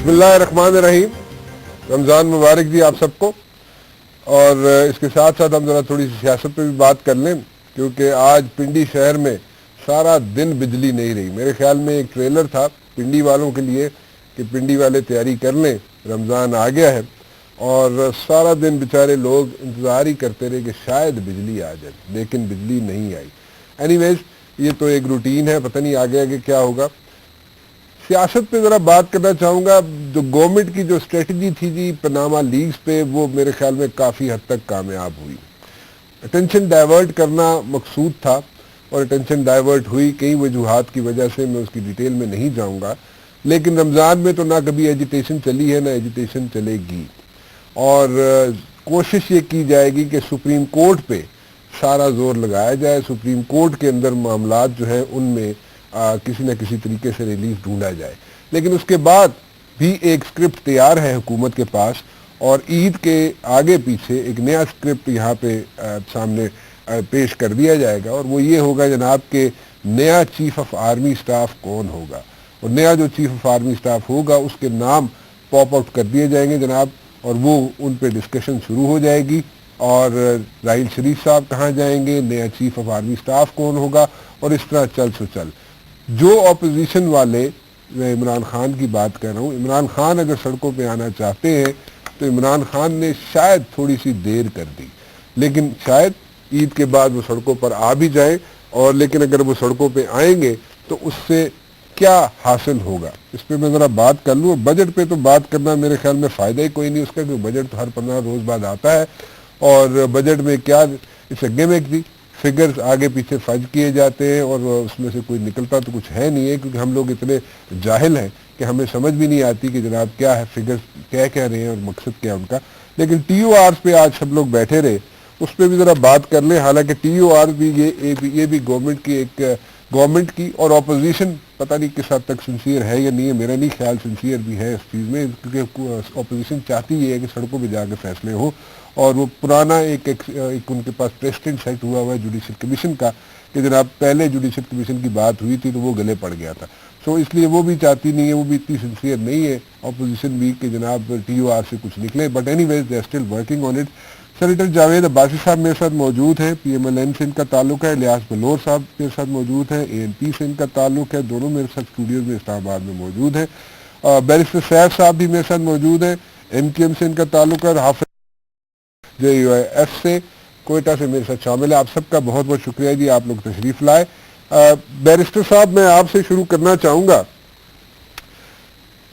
بسم اللہ الرحمن الرحیم. رمضان مبارک جی آپ سب کو. اور اس کے ساتھ ساتھ ہم ذرا تھوڑی سی سیاست پہ بھی بات کر لیں, کیونکہ آج پنڈی شہر میں سارا دن بجلی نہیں رہی. میرے خیال میں ایک ٹریلر تھا پنڈی والوں کے لیے کہ پنڈی والے تیاری کر لیں, رمضان آ گیا ہے. اور سارا دن بیچارے لوگ انتظار ہی کرتے رہے کہ شاید بجلی آ جائے, لیکن بجلی نہیں آئی. اینی ویز یہ تو ایک روٹین ہے, پتہ نہیں آگے آگے کیا ہوگا. سیاست پہ ذرا بات کرنا چاہوں گا. جو گورنمنٹ کی جو اسٹریٹجی تھی جی پاناما لیکس پہ, وہ میرے خیال میں کافی حد تک کامیاب ہوئی. اٹینشن ڈائیورٹ کرنا مقصود تھا اور اٹینشن ڈائیورٹ ہوئی کئی وجوہات کی وجہ سے, میں اس کی ڈیٹیل میں نہیں جاؤں گا. لیکن رمضان میں تو نہ کبھی ایجیٹیشن چلی ہے نہ ایجیٹیشن چلے گی. اور کوشش یہ کی جائے گی کہ سپریم کورٹ پہ سارا زور لگایا جائے, سپریم کورٹ کے اندر معاملات جو ہیں ان میں کسی نہ کسی طریقے سے ریلیف ڈھونڈا جائے. لیکن اس کے بعد بھی ایک سکرپٹ تیار ہے حکومت کے پاس, اور عید کے آگے پیچھے ایک نیا سکرپٹ یہاں پہ سامنے پیش کر دیا جائے گا. اور وہ یہ ہوگا جناب کہ نیا چیف آف آرمی اسٹاف کون ہوگا, اور نیا جو چیف آف آرمی اسٹاف ہوگا اس کے نام پاپ آؤٹ کر دیے جائیں گے جناب, اور وہ ان پہ ڈسکشن شروع ہو جائے گی. اور راحیل شریف صاحب کہاں جائیں گے, نیا چیف آف آرمی اسٹاف کون ہوگا, اور اس طرح چل سو چل. جو اپوزیشن والے, میں عمران خان کی بات کر رہا ہوں, عمران خان اگر سڑکوں پہ آنا چاہتے ہیں تو عمران خان نے شاید تھوڑی سی دیر کر دی, لیکن شاید عید کے بعد وہ سڑکوں پر آ بھی جائیں. اور لیکن اگر وہ سڑکوں پہ آئیں گے تو اس سے کیا حاصل ہوگا, اس پہ میں ذرا بات کر لوں. بجٹ پہ تو بات کرنا میرے خیال میں فائدہ ہی کوئی نہیں اس کا, کہ بجٹ تو ہر 15 روز بعد آتا ہے. اور بجٹ میں کیا اس گیمک دی فگرز آگے پیچھے فرض کیے جاتے ہیں, اور اس میں سے کوئی نکلتا تو کچھ ہے نہیں ہے, کیونکہ ہم لوگ اتنے جاہل ہیں کہ ہمیں سمجھ بھی نہیں آتی کہ جناب کیا ہے فگرز کہہ رہے ہیں اور مقصد کیا ان کا. لیکن ٹی او آرز پہ آج سب لوگ بیٹھے رہے, اس پہ بھی ذرا بات کر لیں. حالانکہ ٹی او آر بھی یہ بھی گورنمنٹ کی اور اپوزیشن پتہ نہیں کس حد تک سنسیئر ہے یا نہیں ہے. میرا نہیں خیال سنسیئر بھی ہے اس چیز میں, کیونکہ اپوزیشن چاہتی یہ ہے کہ سڑکوں پہ جا کے فیصلے ہوں. اور وہ پرانا ایک ان کے پاس پریسیڈنٹ سیٹ ہوا ہوا ہے جوڈیشل کمیشن کا, کہ جناب پہلے جوڈیشل کمیشن کی بات ہوئی تھی تو وہ گلے پڑ گیا تھا. سو اس لیے وہ بھی چاہتی نہیں ہے, وہ بھی اتنی سنسیئر نہیں ہے اپوزیشن بھی کہ جناب ٹی او آر سے کچھ نکلے. But any they are still working on it. Senator Javed Abbasi Sahib میرے ساتھ موجود ہیں, پی ایم ایل این سے ان کا تعلق ہے. الیاس بلور صاحب میرے ساتھ موجود ہیں, اے این پی سے ان کا تعلق ہے. دونوں میرے ساتھ اسٹوڈیوز میں اسلام آباد میں موجود ہیں. بیرسٹر سیف صاحب بھی میرے ساتھ موجود ہیں, ایم کیو ایم سے ان کا تعلق ہے. اور حافظ جے یو آئی ایف سے کوئٹہ سے میرے ساتھ شامل ہے. آپ سب کا بہت بہت شکریہ جی, آپ لوگ تشریف لائے. بیرسٹر صاحب میں آپ سے شروع کرنا چاہوں گا,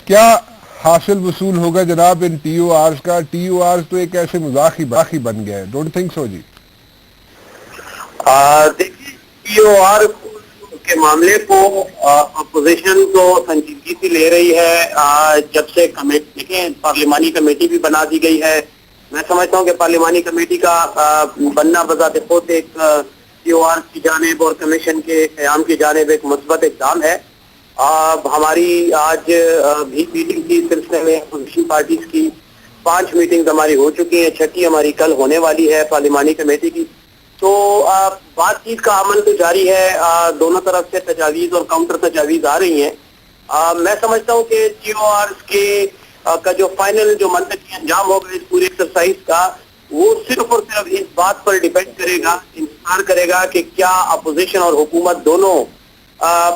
کیا حاصل وصول ہوگا جناب ان ٹی او آرز کا؟ ٹی او آرز تو ایک ایسے مذاق ہی بن گیا ہے, ڈونٹ تھنک سو جی؟ دیکھیے ٹی او آر کے معاملے کو اپوزیشن تو سنجیدگی سے لے رہی ہے. جب سے دیکھیں پارلیمانی کمیٹی بھی بنا دی گئی ہے. میں سمجھتا ہوں کہ پارلیمانی کمیٹی کا بننا بذات خود ایک ٹی او آر کی جانب اور کمیشن کے قیام کی جانب ایک مثبت اقدام ہے. ہماری آج بھی میٹنگ کی سلسلے میں اپوزیشن پارٹیز کی 5 میٹنگز ہماری ہو چکی ہیں, 6ٹھی ہماری کل ہونے والی ہے پارلیمانی کمیٹی کی. تو بات چیت کا عمل تو جاری ہے, دونوں طرف سے تجاویز اور کاؤنٹر تجاویز آ رہی ہیں. میں سمجھتا ہوں کہ ٹی او آرز کا جو فائنل جو منطقی انجام ہوگا اس پوری ایکسرسائز کا, وہ صرف اور صرف اس بات پر ڈیپینڈ کرے گا, انتظار کرے گا کہ کیا اپوزیشن اور حکومت دونوں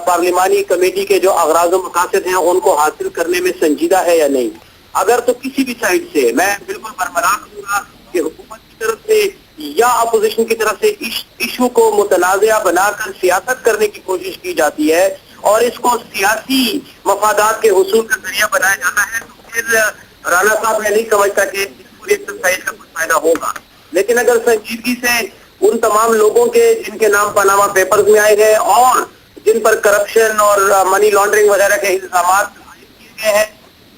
پارلیمانی کمیٹی کے جو اغراض و مقاصد ہیں ان کو حاصل کرنے میں سنجیدہ ہے یا نہیں. اگر تو کسی بھی سائڈ سے میں بالکل برقرار ہوں گا کہ حکومت کی طرف سے یا اپوزیشن کی طرف سے ایشو کو متنازعہ بنا کر سیاست کرنے کی کوشش کی جاتی ہے اور اس کو سیاسی مفادات کے حصول کا ذریعہ بنایا جاتا ہے, تو پھر رانا صاحب میں نہیں سمجھتا کہ اس پوری ایکسرسائز کا کچھ فائدہ ہوگا. لیکن اگر سنجیدگی سے ان تمام لوگوں کے جن کے نام پاناما پیپرز میں آئے ہیں اور جن پر کرپشن اور منی لانڈرنگ وغیرہ کے الزامات کیے گئے ہیں,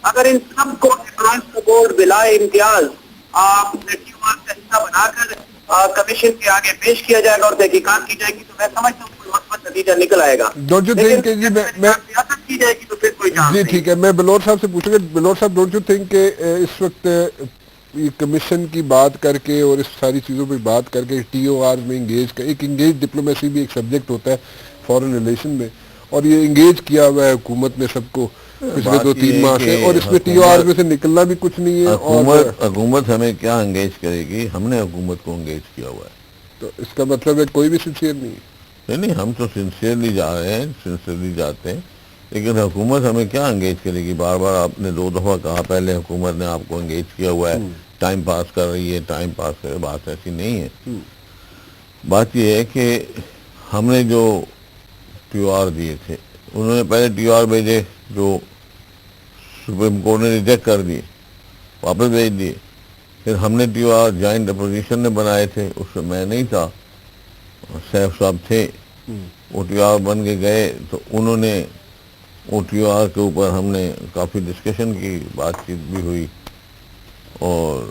اگر ان سب کو اکراس دا بورڈ بلا امتیاز ٹی او آر کا حصہ بنا کر کمیشن کے آگے پیش کیا جائے گا اور تحقیقات کی جائے گی, تو میں سمجھتا ہوں کوئی مثبت نتیجہ نکل آئے گا. سیاست کی جائے گی تو پھر کوئی چانس جی نہیں. ٹھیک ہے, میں بلور صاحب سے پوچھوں گا. بلور صاحب ڈونٹ یو تھنک کہ اس وقت یہ کمیشن کی بات کر کے اور اس ساری چیزوں پہ بات کر کے ٹی او آر میں انگیج ڈپلومیسی بھی ایک سبجیکٹ ہوتا ہے فارن ریلیشن میں, اور یہ انگیج کیا ہوا ہے حکومت نے سب کو, پچھلے 2-3 ماہ سے, اور اس میں ٹی او آر میں سے نکلنا بھی کچھ نہیں ہے. حکومت ہمیں کیا انگیج کرے گی؟ ہم نے حکومت کو انگیج کیا ہوا ہے. تو اس کا مطلب ہے کوئی بھی سنسیئر نہیں ہے. نہیں, ہم تو سنسیئرلی جا رہے ہیں, سنسیئرلی جاتے ہیں, لیکن حکومت ہمیں کیا انگیج کرے گی؟ بار بار آپ نے 2 دفعہ کہا پہلے حکومت نے آپ کو انگیج کیا ہوا ہے, ٹائم پاس کر رہی ہے, ٹائم پاس کر رہی ہے. بات ایسی نہیں ہے. بات یہ ہے کہ ہم نے جو ٹی او آر دیے تھے, انہوں نے پہلے ٹی او آر بھیجے جو سپریم کورٹ نے ریجیکٹ کر دیے, واپس بھیج دیے. پھر ہم نے T O R joint opposition نے بنائے تھے, اس میں میں نہیں تھا, سیف صاحب تھے, او ٹی او آر بن کے گئے. تو انہوں نے او ٹی او آر کے اوپر ہم نے کافی ڈسکشن کی, بات چیت بھی ہوئی, اور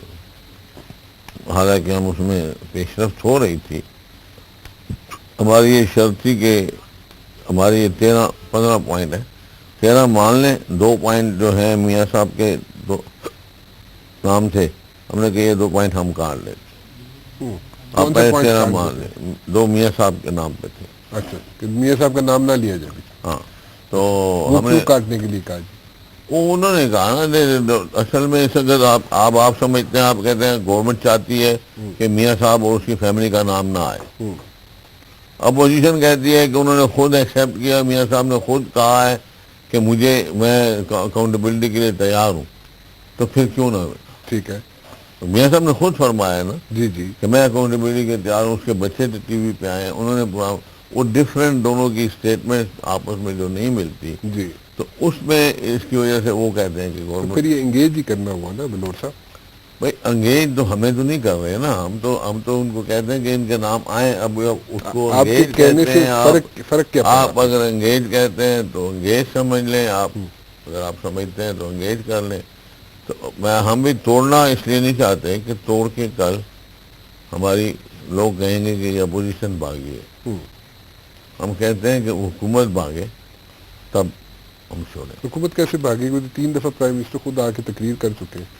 حالانکہ ہم اس میں پیش رفت ہو رہی تھی. ہماری یہ شرط تھی کہ ہماری یہ 13-15 پوائنٹ ہے, 13 مان لیں, 2 پوائنٹ جو ہیں میاں صاحب کے 2 نام تھے, ہم نے کہ یہ 2 پوائنٹ ہم کاٹ لیتے. آپ پہلے 13 مان لیں, 2 میاں صاحب کے نام پہ تھے. اچھا, کہ میاں صاحب کا نام نہ لیا جائے. ہاں, تو ہم نے کاٹنے کے لیے کہا. انہوں نے کہا نا, اصل میں اس اگر آپ سمجھتے ہیں, آپ کہتے ہیں گورنمنٹ چاہتی ہے کہ میاں صاحب اور اس کی فیملی کا نام نہ آئے. اپوزیشن کہتی ہے کہ انہوں نے خود ایکسیپٹ کیا, میاں صاحب نے خود کہا ہے کہ میں اکاؤنٹیبلٹی کے لیے تیار ہوں, تو پھر کیوں نہ. ٹھیک ہے, میاں صاحب نے خود فرمایا نا جی جی, کہ میں اکاؤنٹیبلٹی کے تیار ہوں. اس کے بچے تو ٹی وی پہ آئے ہیں, انہوں نے وہ ڈفرینٹ دونوں کی اسٹیٹمنٹ آپس میں جو نہیں ملتی, جی, تو اس میں اس کی وجہ سے وہ کہتے ہیں کہ گورنمنٹ. پھر یہ انگیج ہی کرنا ہوا نا بلور صاحب. بھائی انگیج تو ہمیں تو نہیں کر رہے نا, ہم تو ان کو کہتے ہیں کہ ان کے نام آئیں. اب اس کو انگیج کہتے ہیں, فرق کیا آپ اگر انگیج کہتے ہیں تو انگیج سمجھ لیں, آپ اگر آپ سمجھتے ہیں تو انگیج کر لیں. تو ہم بھی توڑنا اس لیے نہیں چاہتے کہ توڑ کے کل ہماری لوگ کہیں گے کہ یہ اپوزیشن بھاگی ہے. ہم کہتے ہیں کہ حکومت بھاگے تب ہم چھوڑیں. حکومت کیسے بھاگے گی؟ 3 دفعہ پرائم منسٹر خود آ کے تقریر کر چکے ہیں.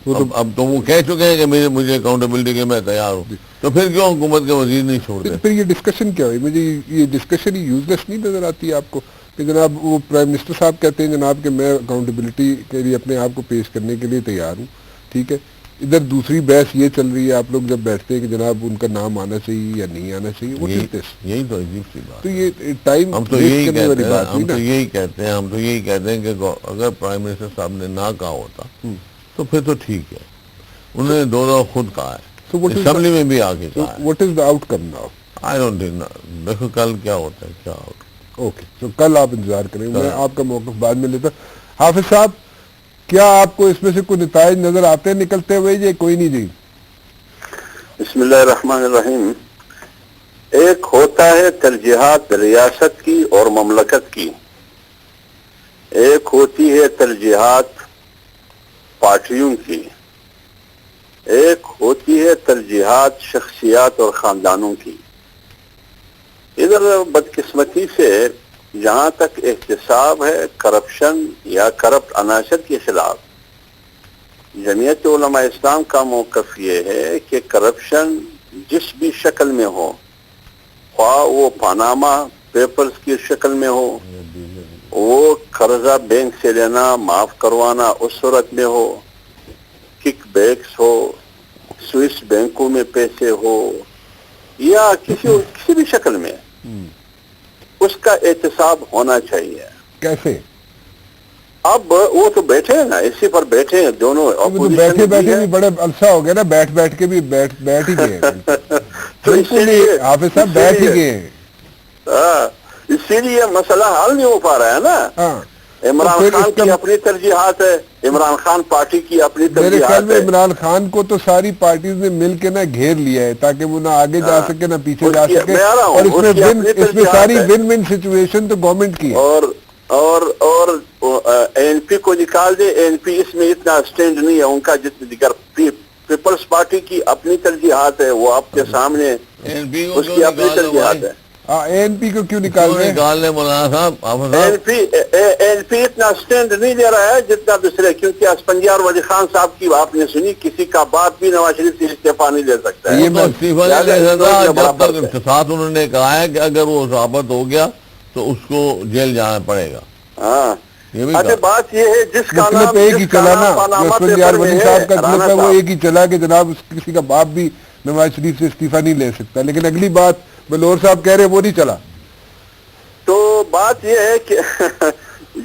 اب تو وہ کہہ چکے ہیں کہ مجھے اکاؤنٹیبلٹی کے میں تیار ہوں, تو پھر کیوں حکومت کے وزیر نہیں چھوڑتے؟ پھر یہ ڈسکشن کیا ہوئی؟ مجھے یہ ڈسکشن ہی یوزلیس نہیں نظر آتی ہے آپ کو کہ جناب وہ پرائم منسٹر صاحب کہتے ہیں جناب کہ میں اکاؤنٹیبلٹی کے لیے اپنے آپ کو پیش کرنے کے لیے تیار ہوں, ٹھیک ہے. ادھر دوسری بحث یہ چل رہی ہے, آپ لوگ جب بیٹھتے ہیں کہ جناب ان کا نام آنا چاہیے یا نہیں آنا چاہیے. یہی تو عجیب سی بات. تو یہ ٹائم ہم تو یہی کہتے ہیں کہ اگر پرائم منسٹر صاحب نے نہ کہا ہوتا تو پھر تو ٹھیک ہے, انہوں نے 2 دفعہ خود کہا ہے, اسمبلی میں بھی آ کے کہا ہے. What is the out come now? I don't think, دیکھو کل کیا ہوتا ہے, کیا ہوتا ہے. اوکے, تو کل آپ انتظار کریں, میں آپ کا موقف بعد میں لیتا. حافظ صاحب, کیا آپ کو اس میں سے کوئی نتائج نظر آتے ہیں نکلتے ہوئے؟ یہ کوئی نہیں جی. بسم اللہ الرحمن الرحیم. ایک ہوتا ہے ترجیحات ریاست کی اور مملکت کی, ایک ہوتی ہے ترجیحات پارٹیوں کی, ایک ہوتی ہے ترجیحات شخصیات اور خاندانوں کی. ادھر بدقسمتی سے جہاں تک احتساب ہے کرپشن یا کرپٹ عناصر کے خلاف, جمعیت علماء اسلام کا موقف یہ ہے کہ کرپشن جس بھی شکل میں ہو, خواہ وہ پاناما پیپرز کی شکل میں ہو, وہ قرضہ بینک سے لینا معاف کروانا اس صورت میں ہو, کک بیکس ہو, سوئس بینکوں میں پیسے ہو, یا کسی بھی شکل میں, اس کا احتساب ہونا چاہیے. کیسے؟ اب وہ تو بیٹھے ہیں نا, اسی پر بیٹھے ہیں دونوں. بیٹھے بھی بڑے عرصہ ہو گیا نا, بیٹھ کے بھی بیٹھ ہی گئے. تو اسی لیے حافظ صاحب بیٹھ ہی گئے, اسی لیے مسئلہ حل نہیں ہو پا رہا ہے نا. عمران خان کی اپنی ترجیحات ہے, عمران خان پارٹی کی اپنی میرے خیال ترجیحات میں ہے. عمران خان کو تو ساری پارٹیز نے مل کے نہ گھیر لیا ہے تاکہ وہ نہ آگے جا سکے نہ پیچھے جا سکے, اور اس میں ساری ون ون سچویشن تو گورنمنٹ کی ہے. اور این پی کو نکال دے, این پی اس میں اتنا اسٹینڈ نہیں ہے ان کا جتنے دیگر. پیپلز پارٹی کی اپنی ترجیحات ہے, وہ آپ کے سامنے اس کی اپنی ترجیحات ہے. این پی کو کیوں نکال رہے ہیں مولانا صاحب؟ این پی اتنا اسٹینڈ نہیں دے رہا ہے جتنا دوسرے, کیونکہ اسفندیار اور ولی خان صاحب کی آپ نے سنی, کسی کا باپ بھی نواز شریف سے استعفیٰ نہیں لے سکتا ہے. استعفیٰ نہیں لے سکتا جب تک ساتھ انہوں نے کہا ہے کہ اگر وہ ثابت ہو گیا تو اس کو جیل جانا پڑے گا. ہاں, یہ بھی اچھا بات یہ ہے جس کا مطلب نام ایک ہی جس کا چلا نام نا پاناما اسفند پیپر یار میں ولی ہے، صاحب کا رانا مطلب ہے وہ صاحب، ایک ہی چلا کہ جناب کسی کا باپ بھی نواز شریف سے استعفیٰ نہیں لے سکتا، لیکن اگلی بات بلور صاحب کہہ رہے وہ نہیں چلا. تو بات یہ ہے کہ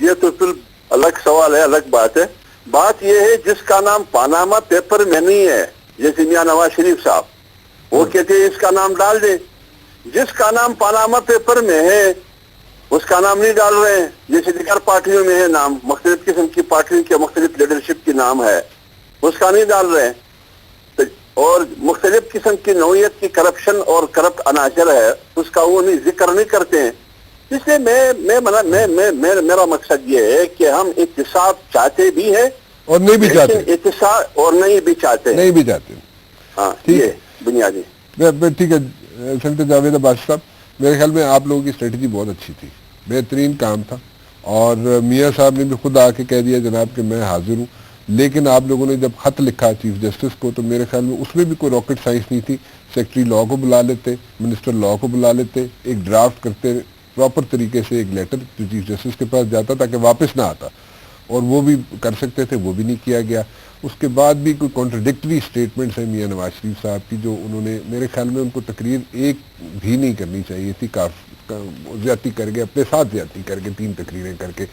یہ تو پھر الگ سوال ہے، الگ بات ہے. بات یہ ہے جس کا نام پاناما پیپر میں نہیں ہے، جیسے میاں نواز شریف صاحب وہ کہتے ہیں اس کا نام ڈال دیں. جس کا نام پاناما پیپر میں ہے اس کا نام نہیں ڈال رہے ہیں. جیسے دیگر پارٹیوں میں ہے نام، مختلف قسم کی پارٹیوں کے مختلف لیڈرشپ کی نام ہے، اس کا نہیں ڈال رہے ہیں. اور مختلف قسم کی نوعیت کی کرپشن اور کرپٹ عناصر ہے، اس کا وہ نہیں ذکر نہیں کرتے ہیں. اس لیے میرا مقصد یہ ہے کہ ہم احتساب چاہتے بھی ہیں اور نہیں بھی چاہتے، لیکن احتساب اور نہیں بھی چاہتے. نہیں بھی چاہتے. ہاں ٹھیک یہ ہے. بنیادی. ٹھیک ہے سینیٹر جاوید عباسی صاحب، میرے خیال میں آپ لوگوں کی اسٹریٹجی بہت اچھی تھی، بہترین کام تھا، اور میاں صاحب نے بھی خود آ کے کہہ دیا جناب کہ میں حاضر ہوں. لیکن آپ لوگوں نے جب خط لکھا چیف جسٹس کو تو میرے خیال میں اس میں بھی کوئی راکٹ سائنس نہیں تھی. سیکرٹری لا کو بلا لیتے، منسٹر لا کو بلا لیتے، ایک ڈرافٹ کرتے پراپر طریقے سے، ایک لیٹر جو چیف جسٹس کے پاس جاتا تاکہ واپس نہ آتا، اور وہ بھی کر سکتے تھے، وہ بھی نہیں کیا گیا. اس کے بعد بھی کوئی کانٹرڈکٹری اسٹیٹمنٹس ہیں میاں نواز شریف صاحب کی، جو انہوں نے میرے خیال میں ان کو تقریر ایک بھی نہیں کرنی چاہیے تھی. زیادتی کر گئے، اپنے ساتھ زیادتی کر کے 3 تقریریں کر کے،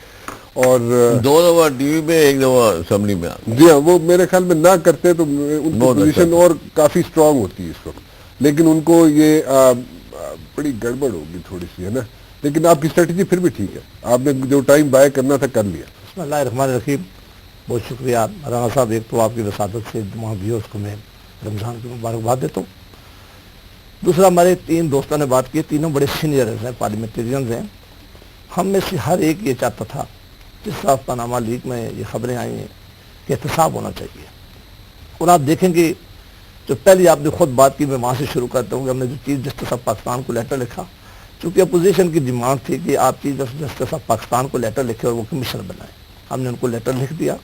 اور 2 دفعہ ٹی وی پہ، 1 دفعہ اسمبلی میں. جی ہاں، وہ میرے خیال میں نہ کرتے تو ان کی پوزیشن اور کافی اسٹرانگ ہوتی ہے اس وقت. لیکن ان کو یہ بڑی گڑبڑ ہوگی تھوڑی سی، ہے نا. لیکن آپ کی اسٹریٹجی پھر بھی ٹھیک ہے، آپ نے جو ٹائم بائے کرنا تھا کر لیا. بسم اللہ الرحمن الرحیم. بہت شکریہ رانا صاحب. ایک تو آپ کی وسادت سے جماع ویورز کو میں رمضان کی مبارکباد دیتا ہوں. دوسرا، ہمارے 3 دوستوں نے بات کی، تینوں بڑے سینئرز ہیں، پارلیمنٹیرینز ہیں. ہم میں سے ہر ایک یہ چاہتا تھا جس طرح پاناما لیک میں یہ خبریں آئی ہیں کہ احتساب ہونا چاہیے. اور آپ دیکھیں کہ جو پہلی آپ نے خود بات کی، میں وہاں سے شروع کرتا ہوں کہ ہم نے جو چیف جسٹس آف پاکستان کو لیٹر لکھا، چونکہ اپوزیشن کی ڈیمانڈ تھی کہ آپ چیف جسٹس آف پاکستان کو لیٹر لکھے اور وہ کمیشن بنائیں. ہم نے ان کو لیٹر لکھ دیا.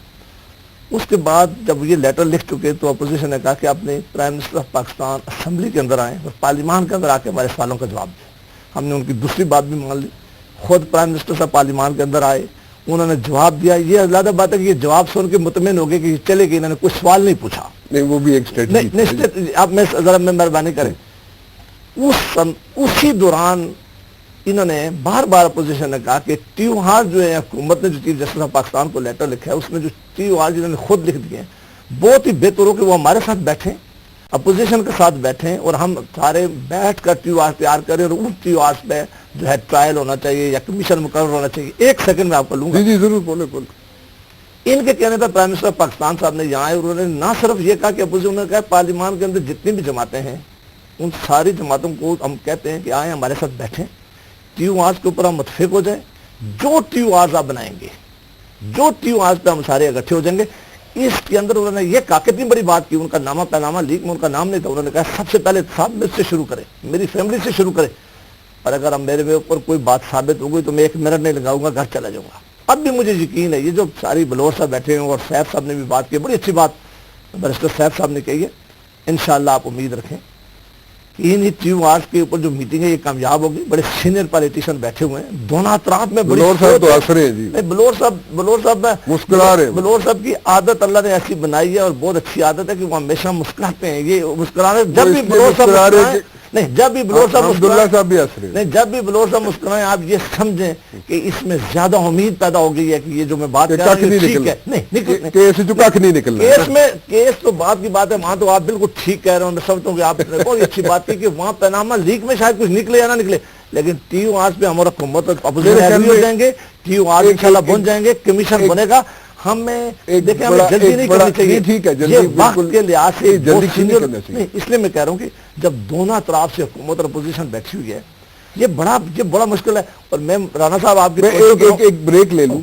اس کے بعد جب یہ لیٹر لکھ چکے تو اپوزیشن نے کہا کہ آپ نے prime minister of Pakistan assembly کے اندر آئیں اور پارلیمان کے اندر آ کے ہمارے سوالوں کا جواب دیں. ہم نے ان کی دوسری بات بھی مان لی. خود پرائم منسٹر صاحب پارلیمان کے اندر آئے، انہوں نے جواب دیا. یہ زیادہ بات ہے کہ یہ جواب سن کے مطمئن ہو گئے کہ یہ چلے گئے، انہوں نے کوئی سوال نہیں پوچھا. نہیں، وہ بھی ایک اسٹریٹجی. آپ میں ذرا مہربانی کریں. اسی دوران انہوں نے بار بار اپوزیشن نے کہا کہ تیوہار جو ہے، حکومت نے جو چیف جسٹس آف پاکستان کو لیٹر لکھا ہے اس میں جو تیوہار جنہوں نے خود لکھ دیے ہیں، بہت ہی بہتر ہو کہ وہ ہمارے ساتھ بیٹھیں، اپوزیشن کے ساتھ بیٹھیں، اور ہم سارے بیٹھ کر تیوہار تیار کریں، اور ان تیوہار پہ جو ہے ٹرائل ہونا چاہیے یا کمیشن مقرر ہونا چاہیے. 1 سیکنڈ میں آپ کو لوں گا. جی ضرور، بولے. ان کے کہنے پر پرائم منسٹر پاکستان صاحب نے یہاں آئے، انہوں نے نہ صرف یہ کہا کہ اپوزیشن نے کہا پارلیمان کے اندر جتنی بھی جماعتیں ہیں ان ساری جماعتوں کو ہم کہتے ہیں کہ آئیں ہمارے ساتھ بیٹھیں، ٹیو آرز کے اوپر ہم متفق ہو جائیں. جو ٹیو آرز آپ بنائیں گے، جو ٹیو آرز پہ ہم سارے اکٹھے ہو جائیں گے. اس کے اندر انہوں نے یہ کہا کہ اتنی بڑی بات کی، ان کا نامہ پینامہ لیک میں ان کا نام نہیں تھا. انہوں نے کہا سب سے پہلے صاحب مجھ سے شروع کریں، میری فیملی سے شروع کریں، اور اگر اب میرے اوپر کوئی بات ثابت ہو گئی تو میں 1 منٹ نہیں لگاؤں گا، گھر چلا جاؤں گا. اب بھی مجھے یقین ہے، یہ جو ساری بلور صاحب بیٹھے ہیں اور سیف صاحب نے بھی بات کی، بڑی اچھی بات بیرسٹر سیف صاحب نے کہی ہے. انشاءاللہ آپ امید رکھیں کہ ان ٹیو آرز کے اوپر جو میٹنگ ہے یہ کامیاب ہوگی. بڑے سینئر پالیٹیشین بیٹھے ہوئے ہیں دونوں اطراف میں. بلور صاحب تو ہنس رہے ہیں جی. بلور صاحب مسکرا رہے ہیں. بلور صاحب کی عادت اللہ نے ایسی بنائی ہے اور بہت اچھی عادت ہے کہ وہ ہمیشہ مسکراتے ہیں. یہ مسکرانے جب بھی بلور صاحب مسکرائیں، نہیں جب بھی بلور صاحب مسکرائیں، نہیں جب بھی بلور صاحب مسکرائیں آپ یہ سمجھیں کہ اس میں زیادہ امید پیدا ہو گئی ہے کہ یہ جو میں بات کر رہا ہوں ٹھیک ہے. نہیں، کیس میں کیس تو بات کی بات ہے، وہاں تو آپ بالکل ٹھیک کہہ رہے ہوں. میں سمجھتا ہوں کہ آپ نے بہت اچھی بات کی کہ وہاں پیناما لیک میں شاید کچھ نکلے یا نہ نکلے، لیکن ٹیو آرز پہ ہمارا حکومت اپوزیشن ہو جائیں گے، ٹیو آرز انشاءاللہ بن جائیں گے، کمیشن بنے گا. ہمیں دیکھیں ہمیں جلدی نہیں کرنی چاہیے، یہ وقت کے لحاظ سے اس لیے میں کہہ رہا ہوں کہ جب دونوں اطراف سے حکومت اور اپوزیشن بیٹھی ہوئی ہے یہ بڑا مشکل ہے. اور میں رانا صاحب آپ ایک بریک لے لوں،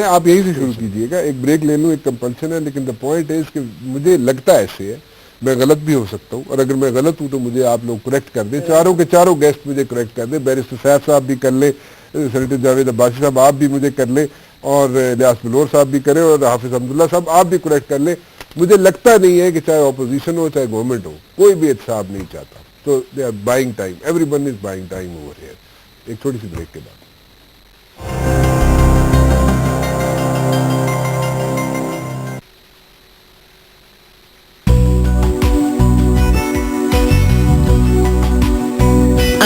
آپ یہیں سے شروع کیجئے گا. ایک بریک لے لوں، ایک کمپلشن ہے، لیکن دا پوائنٹ ہے کہ مجھے لگتا ہے ایسے ہے، میں غلط بھی ہو سکتا ہوں، اور اگر میں غلط ہوں تو مجھے آپ لوگ کریکٹ کر دیں. چاروں کے چاروں گیسٹ مجھے کریکٹ کر دیں. بیرسٹر سیف صاحب بھی کر لیں، سینیٹر جاوید عباسی صاحب آپ بھی مجھے کر لیں، اور الیاس بلور صاحب بھی کریں، اور حافظ حمداللہ صاحب آپ بھی کریکٹ کر لیں. مجھے لگتا نہیں ہے کہ چاہے اپوزیشن ہو چاہے گورنمنٹ ہو کوئی بھی احتساب نہیں چاہتا. تو they are buying time, everyone is buying time over here. ایک چھوٹی سی بریک کے بعد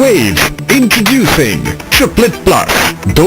Waves introducing Triplet Plus, 2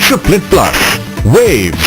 Triplet Plus. Waves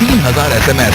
3000 SMS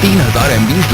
3000 MB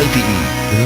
LTE,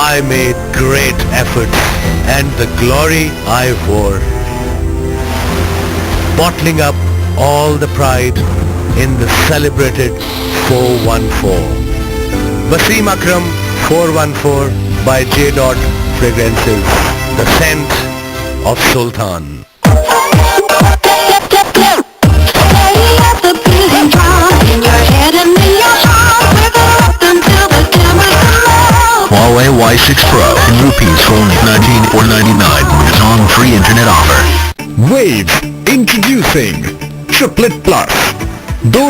I made great efforts and the glory I wore, bottling up all the pride in the celebrated 414. Wasim Akram 414 by J. Fragrances, the scent of Sultan. Huawei Y6 Pro in rupees for only 19,499 with its on free internet offer. Waves introducing Triplet Plus, 2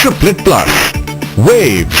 Triplet Plus. Waves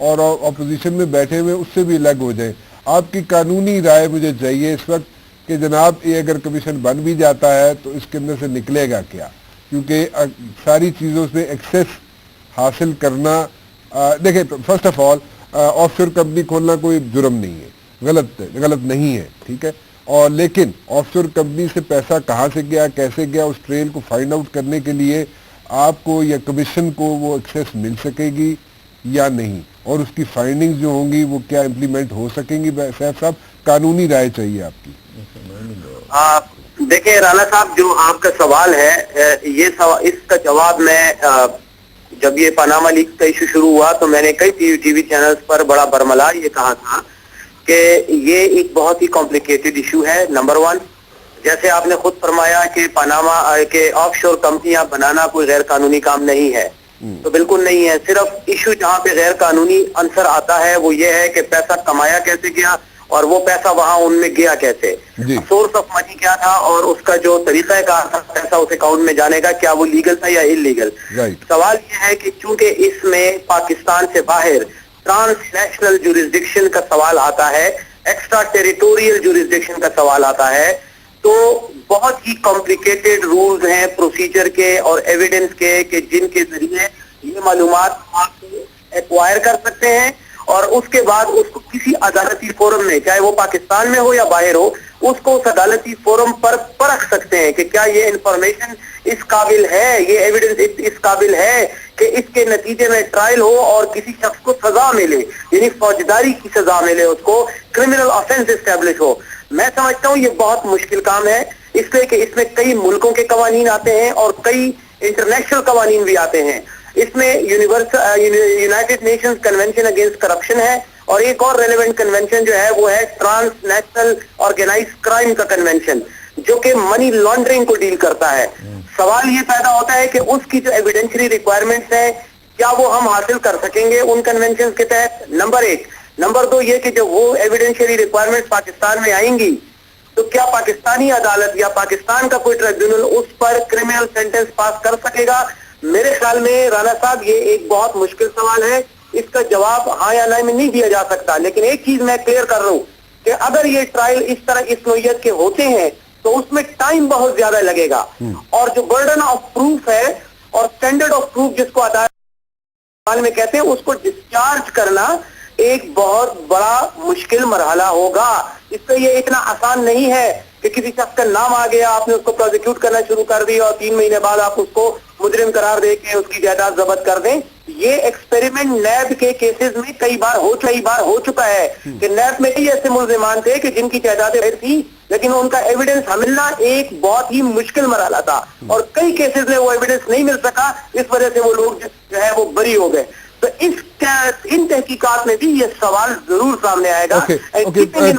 اور opposition میں بیٹھے ہوئے اس سے بھی الگ ہو جائیں. آپ کی قانونی رائے مجھے چاہیے اس وقت کہ جناب یہ اگر کمیشن بن بھی جاتا ہے تو اس کے اندر سے نکلے گا کیا, کیونکہ ساری چیزوں سے ایکسیس حاصل کرنا, دیکھیں فرسٹ آف آل آف شور کمپنی کھولنا کوئی جرم نہیں ہے, غلط نہیں ہے, ٹھیک ہے, اور لیکن آف شور کمپنی سے پیسہ کہاں سے گیا, کیسے گیا, اس ٹریل کو فائنڈ آؤٹ کرنے کے لیے آپ کو یا کمیشن کو وہ ایکسیس مل سکے گی یا نہیں, اور اس کی فائنڈنگز جو ہوں گی وہ کیا امپلیمنٹ ہو سکیں گی. سیف صاحب قانونی رائے چاہیے آپ کی. دیکھیں رانا صاحب, جو آپ کا سوال ہے یہ اس کا جواب میں جب یہ پاناما لیکس کا ایشو شروع ہوا تو میں نے کئی ٹی وی چینلز پر بڑا برملا یہ کہا تھا کہ یہ ایک بہت ہی کمپلیکیٹڈ ایشو ہے. نمبر ون, جیسے آپ نے خود فرمایا کہ پاناما کے آف شور کمپنیاں بنانا کوئی غیر قانونی کام نہیں ہے, تو بالکل نہیں ہے. صرف ایشو جہاں پہ غیر قانونی عنصر آتا ہے وہ یہ ہے کہ پیسہ کمایا کیسے گیا اور وہ پیسہ وہاں ان میں گیا کیسے, سورس آف منی کیا تھا اور اس کا جو طریقہ کار تھا پیسہ اس اکاؤنٹ میں جانے کا, کیا وہ لیگل تھا یا انلیگل. سوال یہ ہے کہ چونکہ اس میں پاکستان سے باہر ٹرانس نیشنل جورسڈکشن کا سوال آتا ہے, ایکسٹرا ٹیریٹوریل جورسڈکشن کا سوال آتا ہے, تو بہت ہی کمپلیکیٹڈ رولز ہیں پروسیجر کے اور ایویڈنس کے کہ جن کے ذریعے یہ معلومات آپ ایکوائر کر سکتے ہیں اور اس کے بعد اس کو کسی عدالتی فورم میں, چاہے وہ پاکستان میں ہو یا باہر ہو, اس کو اس عدالتی فورم پر پرکھ سکتے ہیں کہ کیا یہ انفارمیشن اس قابل ہے, یہ ایویڈنس اس قابل ہے کہ اس کے نتیجے میں ٹرائل ہو اور کسی شخص کو سزا ملے, یعنی فوجداری کی سزا ملے, اس کو کرمنل آفینس اسٹیبلش ہو. میں سمجھتا ہوں یہ بہت مشکل کام ہے, اس لیے کہ اس میں کئی ملکوں کے قوانین آتے ہیں اور کئی انٹرنیشنل قوانین بھی آتے ہیں. اس میں United nations convention against corruption ہے اور ایک اور ریلیونٹ کنونشن جو ہے وہ ہے ٹرانس نیشنل آرگنائز کرائم کا کنونشن جو کہ منی لانڈرنگ کو ڈیل کرتا ہے. سوال یہ پیدا ہوتا ہے کہ اس کی جو ایویڈینشری ریکوائرمنٹس ہیں کیا وہ ہم حاصل کر سکیں گے ان کنونشن کے تحت, نمبر ایک. نمبر دو یہ کہ جب وہ ایویڈینشری ریکوائرمنٹس پاکستان میں آئیں گی تو کیا پاکستانی عدالت یا پاکستان کا کوئی ٹریبیونل اس پر کرمنل سینٹنس پاس کر سکے گا. میرے خیال میں رانا صاحب یہ ایک بہت مشکل سوال ہے, اس کا جواب ہاں یا نہیں میں نہیں دیا جا سکتا. لیکن ایک چیز میں کلیئر کر رہا ہوں کہ اگر یہ ٹرائل اس طرح اس نوعیت کے ہوتے ہیں تو اس میں ٹائم بہت زیادہ لگے گا, اور جو برڈن آف پروف ہے اور سٹینڈرڈ آف پروف جس کو عدالت میں کہتے ہیں اس کو ڈسچارج کرنا ایک بہت بڑا مشکل مرحلہ ہوگا. اس سے یہ اتنا آسان نہیں ہے کہ کسی شخص کا نام آ گیا, آپ نے اس کو پروزیکیوٹ کرنا شروع کر دی اور 3 مہینے بعد آپ اس کو مجرم قرار دے کے اس کی جائیداد ضبط کر دیں. یہ ایکسپیریمنٹ نیب کے کیسز میں کئی بار ہو چکا ہے کہ نیب میں کئی ایسے ملزمان تھے کہ جن کی جائیدادیں تھی لیکن ان کا ایویڈنس ملنا ایک بہت ہی مشکل مرحلہ تھا اور کئی کیسز میں وہ ایویڈنس نہیں مل سکا, اس وجہ سے وہ لوگ جو ہے وہ بری ہو گئے. تو ان تحقیقات میں بھی یہ سوال ضرور سامنے آئے گا.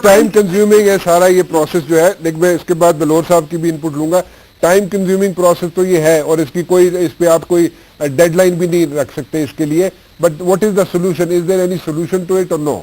ٹائم کنزیومنگ ہے سارا یہ پروسیس جو ہے, لیکن میں اس کے بعد بلور صاحب کی بھی انپٹ لوں گا. ٹائم کنزیومنگ پروسیس تو یہ ہے اور اس کی کوئی, اس پہ آپ کوئی ڈیڈ لائن بھی نہیں رکھ سکتے اس کے لیے, but what is the solution, is there any solution to it or no,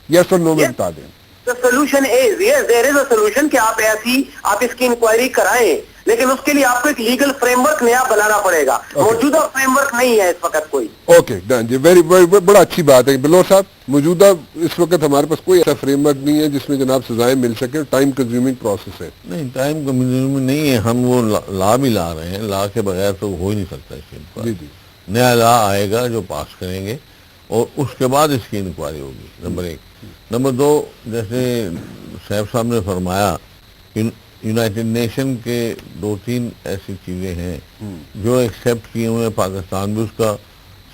یس اور نو میں بتا دیں. The solution is, yes, there is a solution کہ آپ اس کی انکوائری کرائیں, لیکن اس کے لیے آپ کو ایک لیگل فریم ورک نیا بنانا پڑے گا. موجودہ فریم ورک نہیں ہے اس وقت کوئی. اوکے ڈن جی, بڑا اچھی بات ہے. بلور صاحب, موجودہ اس وقت ہمارے پاس کوئی ایسا فریم ورک نہیں ہے جس میں جناب سزائیں مل سکے, ٹائم کنزیومنگ پروسیس ہے. نہیں, ٹائم کنزیومنگ نہیں ہے, ہم وہ لا بھی لا رہے ہیں, لا کے بغیر تو ہو ہی نہیں سکتا اس کی. جی جی, نیا لا آئے گا جو پاس کریں گے اور اس کے بعد اس کی انکوائری ہوگی. نمبر 1. نمبر 2, جیسے سیف صاحب نے فرمایا یونائٹڈ نیشن کے 2-3 ایسی چیزیں ہیں جو ایکسیپٹ کیے ہوئے ہیں, پاکستان بھی اس کا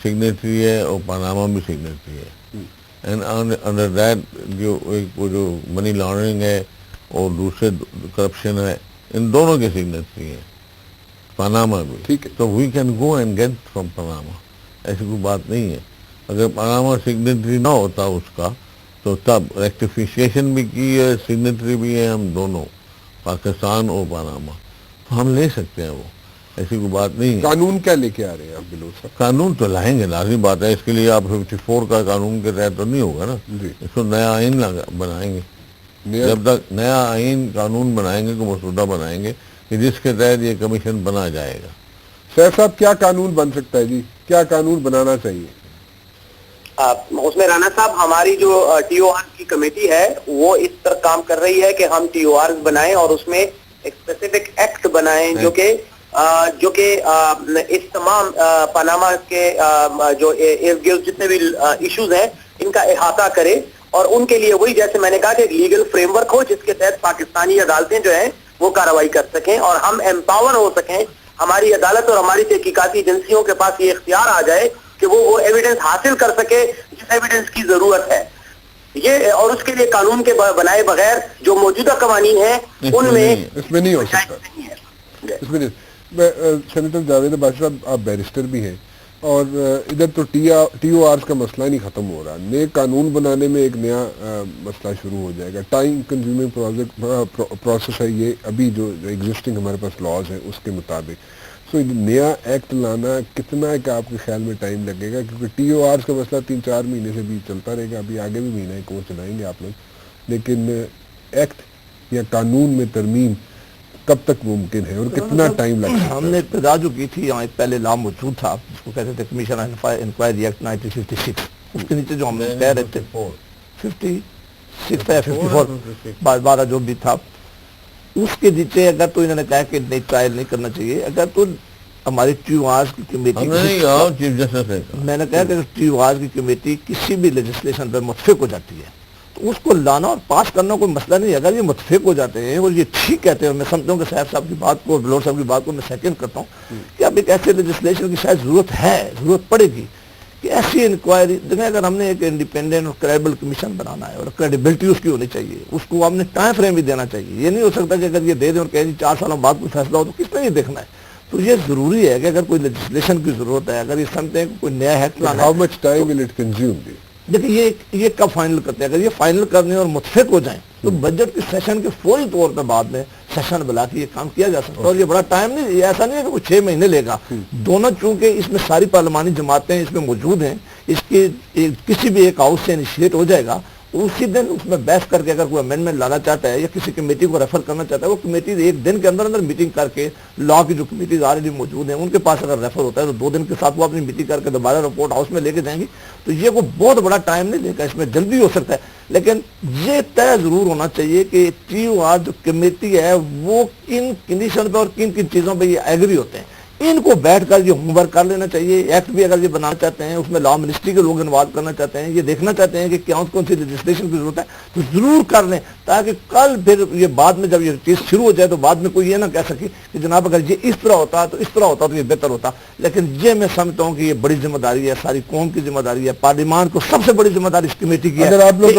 سگنیٹری ہے اور پاناما بھی سگنیٹری ہے, اینڈ انڈر دیٹ جو منی لانڈرنگ ہے اور دوسرے کرپشن ہے, ان دونوں کے سگنیٹری ہیں, پاناما بھی. ٹھیک ہے, تو we can go and get from Panama, ایسی کوئی بات نہیں ہے. اگر پاناما سگنیٹری نہ ہوتا اس کا تو تب ریکٹیفیکیشن بھی کی ہے, سگنیٹری بھی ہے ہم دونوں, پاکستان اور پاناما, تو ہم لے سکتے ہیں, وہ ایسی کوئی بات نہیں ہے. قانون کیا لے کے آ رہے ہیں آپ بلور صاحب؟ قانون تو لائیں گے, لازمی بات ہے. اس کے لیے آپ 54 کا قانون کے تحت تو نہیں ہوگا نا, اس کو نیا آئین بنائیں گے. جب تک نیا آئین قانون بنائیں گے, کو مسودہ بنائیں گے کہ جس کے تحت یہ کمیشن بنا جائے گا. سیف صاحب, کیا قانون بن سکتا ہے جی, کیا قانون بنانا چاہیے؟ اس میں رانا صاحب ہماری جو ٹی او آر کی کمیٹی ہے وہ اس پر کام کر رہی ہے کہ ہم ٹی او آر بنائیں اور اس میں ایک اسپیسیفک ایکٹ بنائیں جو کہ اس تمام پاناما کے جو ارد گرد جتنے بھی ایشوز ہیں ان کا احاطہ کرے اور ان کے لیے وہی جیسے میں نے کہا کہ ایک لیگل فریم ورک ہو جس کے تحت پاکستانی عدالتیں جو ہیں وہ کارروائی کر سکیں اور ہم ایمپاور ہو سکیں. ہماری عدالت اور ہماری تحقیقاتی ایجنسیوں کے پاس یہ اختیار آ جائے کہ وہ ایویڈنس حاصل کر سکے جس ایویڈنس کی ضرورت ہے یہ, اور اس کے لیے قانون کے بنائے بغیر جو موجودہ قوانین ہیں ان میں اس میں نہیں ہو سکتا. اس میں سینیٹر جاوید عباسی صاحب آپ بیرسٹر بھی ہیں اور ادھر تو ٹی او آرز کا مسئلہ نہیں ختم ہو رہا, نئے قانون بنانے میں ایک نیا مسئلہ شروع ہو جائے گا. ٹائم کنزیومنگ پروسیس ہے یہ ابھی جو ایگزسٹنگ ہمارے پاس لاز ہیں اس کے مطابق. سو نیا ایکٹ لانا کتنا ہے کہ آپ کے خیال میں ٹائم لگے گا, کیونکہ ٹی او آرز کا مسئلہ 3-4 مہینے سے بھی چلتا رہے گا, ابھی آگے بھی مہینہ ایک اور چلائیں گے آپ لوگ, لیکن ایکٹ یا قانون میں ترمیم کب تک ممکن ہے اور کتنا ٹائم لگتا ہے؟ ہم نے ابتدا جو کی تھی یہاں ایک پہلے لا موجود تھا جس کو کہتے تھے کمیشن انکوائری ایکٹ 1956, اس کے نیچے جو ہم کہہ رہے تھے 56 یا 54 12 جو بھی تھا اس کے نیچے اگر تو انہوں نے کہا کہ نہیں ٹرائل نہیں کرنا چاہیے, اگر تو ہماری ٹی او آرز کی کمیٹی میں نے کہا کہ ٹی او آرز کی کمیٹی کسی بھی لیجسلیشن پر متفق ہو جاتی ہے تو اس کو لانا اور پاس کرنا کوئی مسئلہ نہیں. اگر یہ متفق ہو جاتے ہیں اور یہ ٹھیک کہتے ہیں, میں سمجھتا ہوں کہ صاحب صاحب کی بات کو, بلور صاحب کی بات کو میں سیکنڈ کرتا ہوں کہ اب ایک ایسے لیجسلیشن کی شاید ضرورت پڑے گی کہ ایسی انکوائری دیکھیں. اگر ہم نے ایک انڈیپینڈنٹ اور کریڈیبل کمیشن بنانا ہے اور کریڈیبلٹی اس کی ہونی چاہیے, اس کو ہم نے ٹائم فریم بھی دینا چاہیے. یہ نہیں ہو سکتا کہ اگر یہ دے دیں اور کہیں 4 سالوں بعد کوئی فیصلہ ہو تو کس نے یہ دیکھنا ہے. تو یہ ضروری ہے کہ اگر کوئی لیجسلیشن کی ضرورت ہے, اگر یہ سمجھتے ہیں کہ کوئی نیا ایکٹ لانا ہے, دیکھیں یہ کب فائنل کرتے ہیں. اگر یہ فائنل کرنے اور متفق ہو جائیں تو بجٹ کے سیشن کے فوری طور پہ بعد میں سیشن بلا کے یہ کام کیا جا سکتا ہے. اور یہ بڑا ٹائم نہیں, یہ ایسا نہیں ہے کہ کوئی 6 مہینے لے گا. دونوں چونکہ اس میں ساری پارلیمانی جماعتیں اس میں موجود ہیں, اس کے کسی بھی ایک ہاؤس سے انیشیٹ ہو جائے گا, اسی دن اس میں بحث کر کے اگر کوئی امینڈمنٹ لانا چاہتا ہے یا کسی کمیٹی کو ریفر کرنا چاہتا ہے, وہ کمیٹی ایک دن کے اندر میٹنگ کر کے لا کی جو کمیٹیز آلریڈی موجود ہیں ان کے پاس اگر ریفر ہوتا ہے تو 2 دن کے ساتھ وہ اپنی میٹنگ کر کے دوبارہ رپورٹ ہاؤس میں لے کے جائیں گی. تو یہ کوئی بہت بڑا ٹائم نہیں لے گا, اس میں جلدی ہو سکتا ہے. لیکن یہ طے ضرور ہونا چاہیے کہ ٹی او آر جو کمیٹی ہے وہ کن کنڈیشن پہ اور کن چیزوں پہ یہ ایگری ہوتے ہیں, ان کو بیٹھ کر یہ ہوم ورک کر لینا چاہیے. ایکٹ بھی اگر یہ بنانا چاہتے ہیں, اس میں لا منسٹری کے لوگ انوالو کرنا چاہتے ہیں, یہ دیکھنا چاہتے ہیں کہ کون سی لیجسلیشن کی ضرورت ہے, تو ضرور کر لیں تاکہ کل پھر یہ بعد میں جب یہ چیز شروع ہو جائے تو بعد میں کوئی یہ نہ کہہ سکے کہ جناب اگر یہ اس طرح ہوتا تو اس طرح ہوتا تو یہ بہتر ہوتا. لیکن یہ میں سمجھتا ہوں کہ یہ بڑی ذمہ داری ہے, ساری قوم کی ذمہ داری ہے, پارلیمان کو سب سے بڑی ذمہ داری اس کمیٹی کی ہے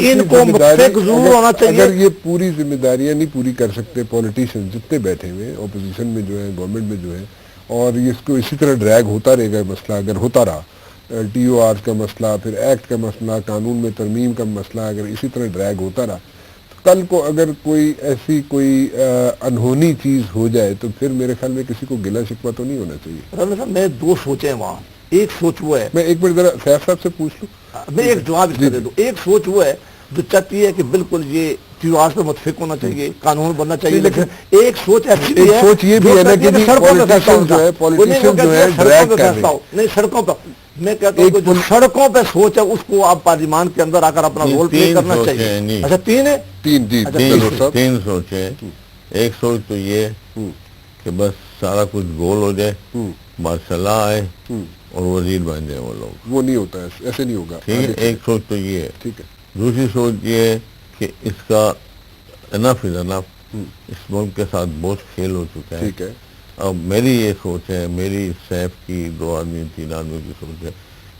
کہ ان کو متفق ضرور ہونا چاہیے. اگر یہ پوری ذمہ داریاں نہیں پوری کر سکتے پولیٹیشین جتنے بیٹھے ہوئے اپوزیشن میں جو ہے, گورنمنٹ میں جو ہے, اور اس کو اسی طرح ڈریگ ہوتا رہے گا مسئلہ, اگر ہوتا رہا ٹی او آر کا مسئلہ, پھر ایکٹ کا مسئلہ, قانون میں ترمیم کا مسئلہ, اگر اسی طرح ڈریگ ہوتا رہا تو کل کو اگر کوئی ایسی کوئی انہونی چیز ہو جائے تو پھر میرے خیال میں کسی کو گلہ شکوہ تو نہیں ہونا چاہیے. رانا صاحب میں 2 سوچیں وہاں, ایک سوچ وہ ہے, میں ایک منٹ ذرا فیض صاحب سے پوچھ لوں, میں ایک جواب اس کو دے دوں. ایک سوچ وہ ہے جو چاہتی ہے کہ بالکل یہ ٹی او آر پہ متفق ہونا چاہیے, قانون بننا چاہیے, لیکن ایک سوچ ایسی بھی ہے, سوچ یہ بھی ہے نا کہ پولیٹیشین جو ہے ڈریگ کر رہے ہیں. نہیں سڑکوں پہ, میں کہتا ہوں کہ جو سڑکوں پہ سوچ ہے اس کو آپ پارلیمان کے اندر آ کر اپنا رول پلے کرنا چاہیے. اچھا 3 ہے, 3 سوچیں. ایک سوچ تو یہ کہ بس سارا کچھ گول ہو جائے, ماشاءاللہ آئے اور وزیر بن جائے وہ لوگ, وہ نہیں ہوتا ہے, ایسے نہیں ہوگا. ٹھیک ہے, ایک سوچ تو یہ ہے. ٹھیک ہے. دوسری سوچ یہ ہے کہ اس کا انف از انف, اس ملک کے ساتھ بہت کھیل ہو چکا ہے. ٹھیک ہے. اب میری یہ سوچ ہے, میری سیف کی 2 آدمی 3 آدمی کی سوچ ہے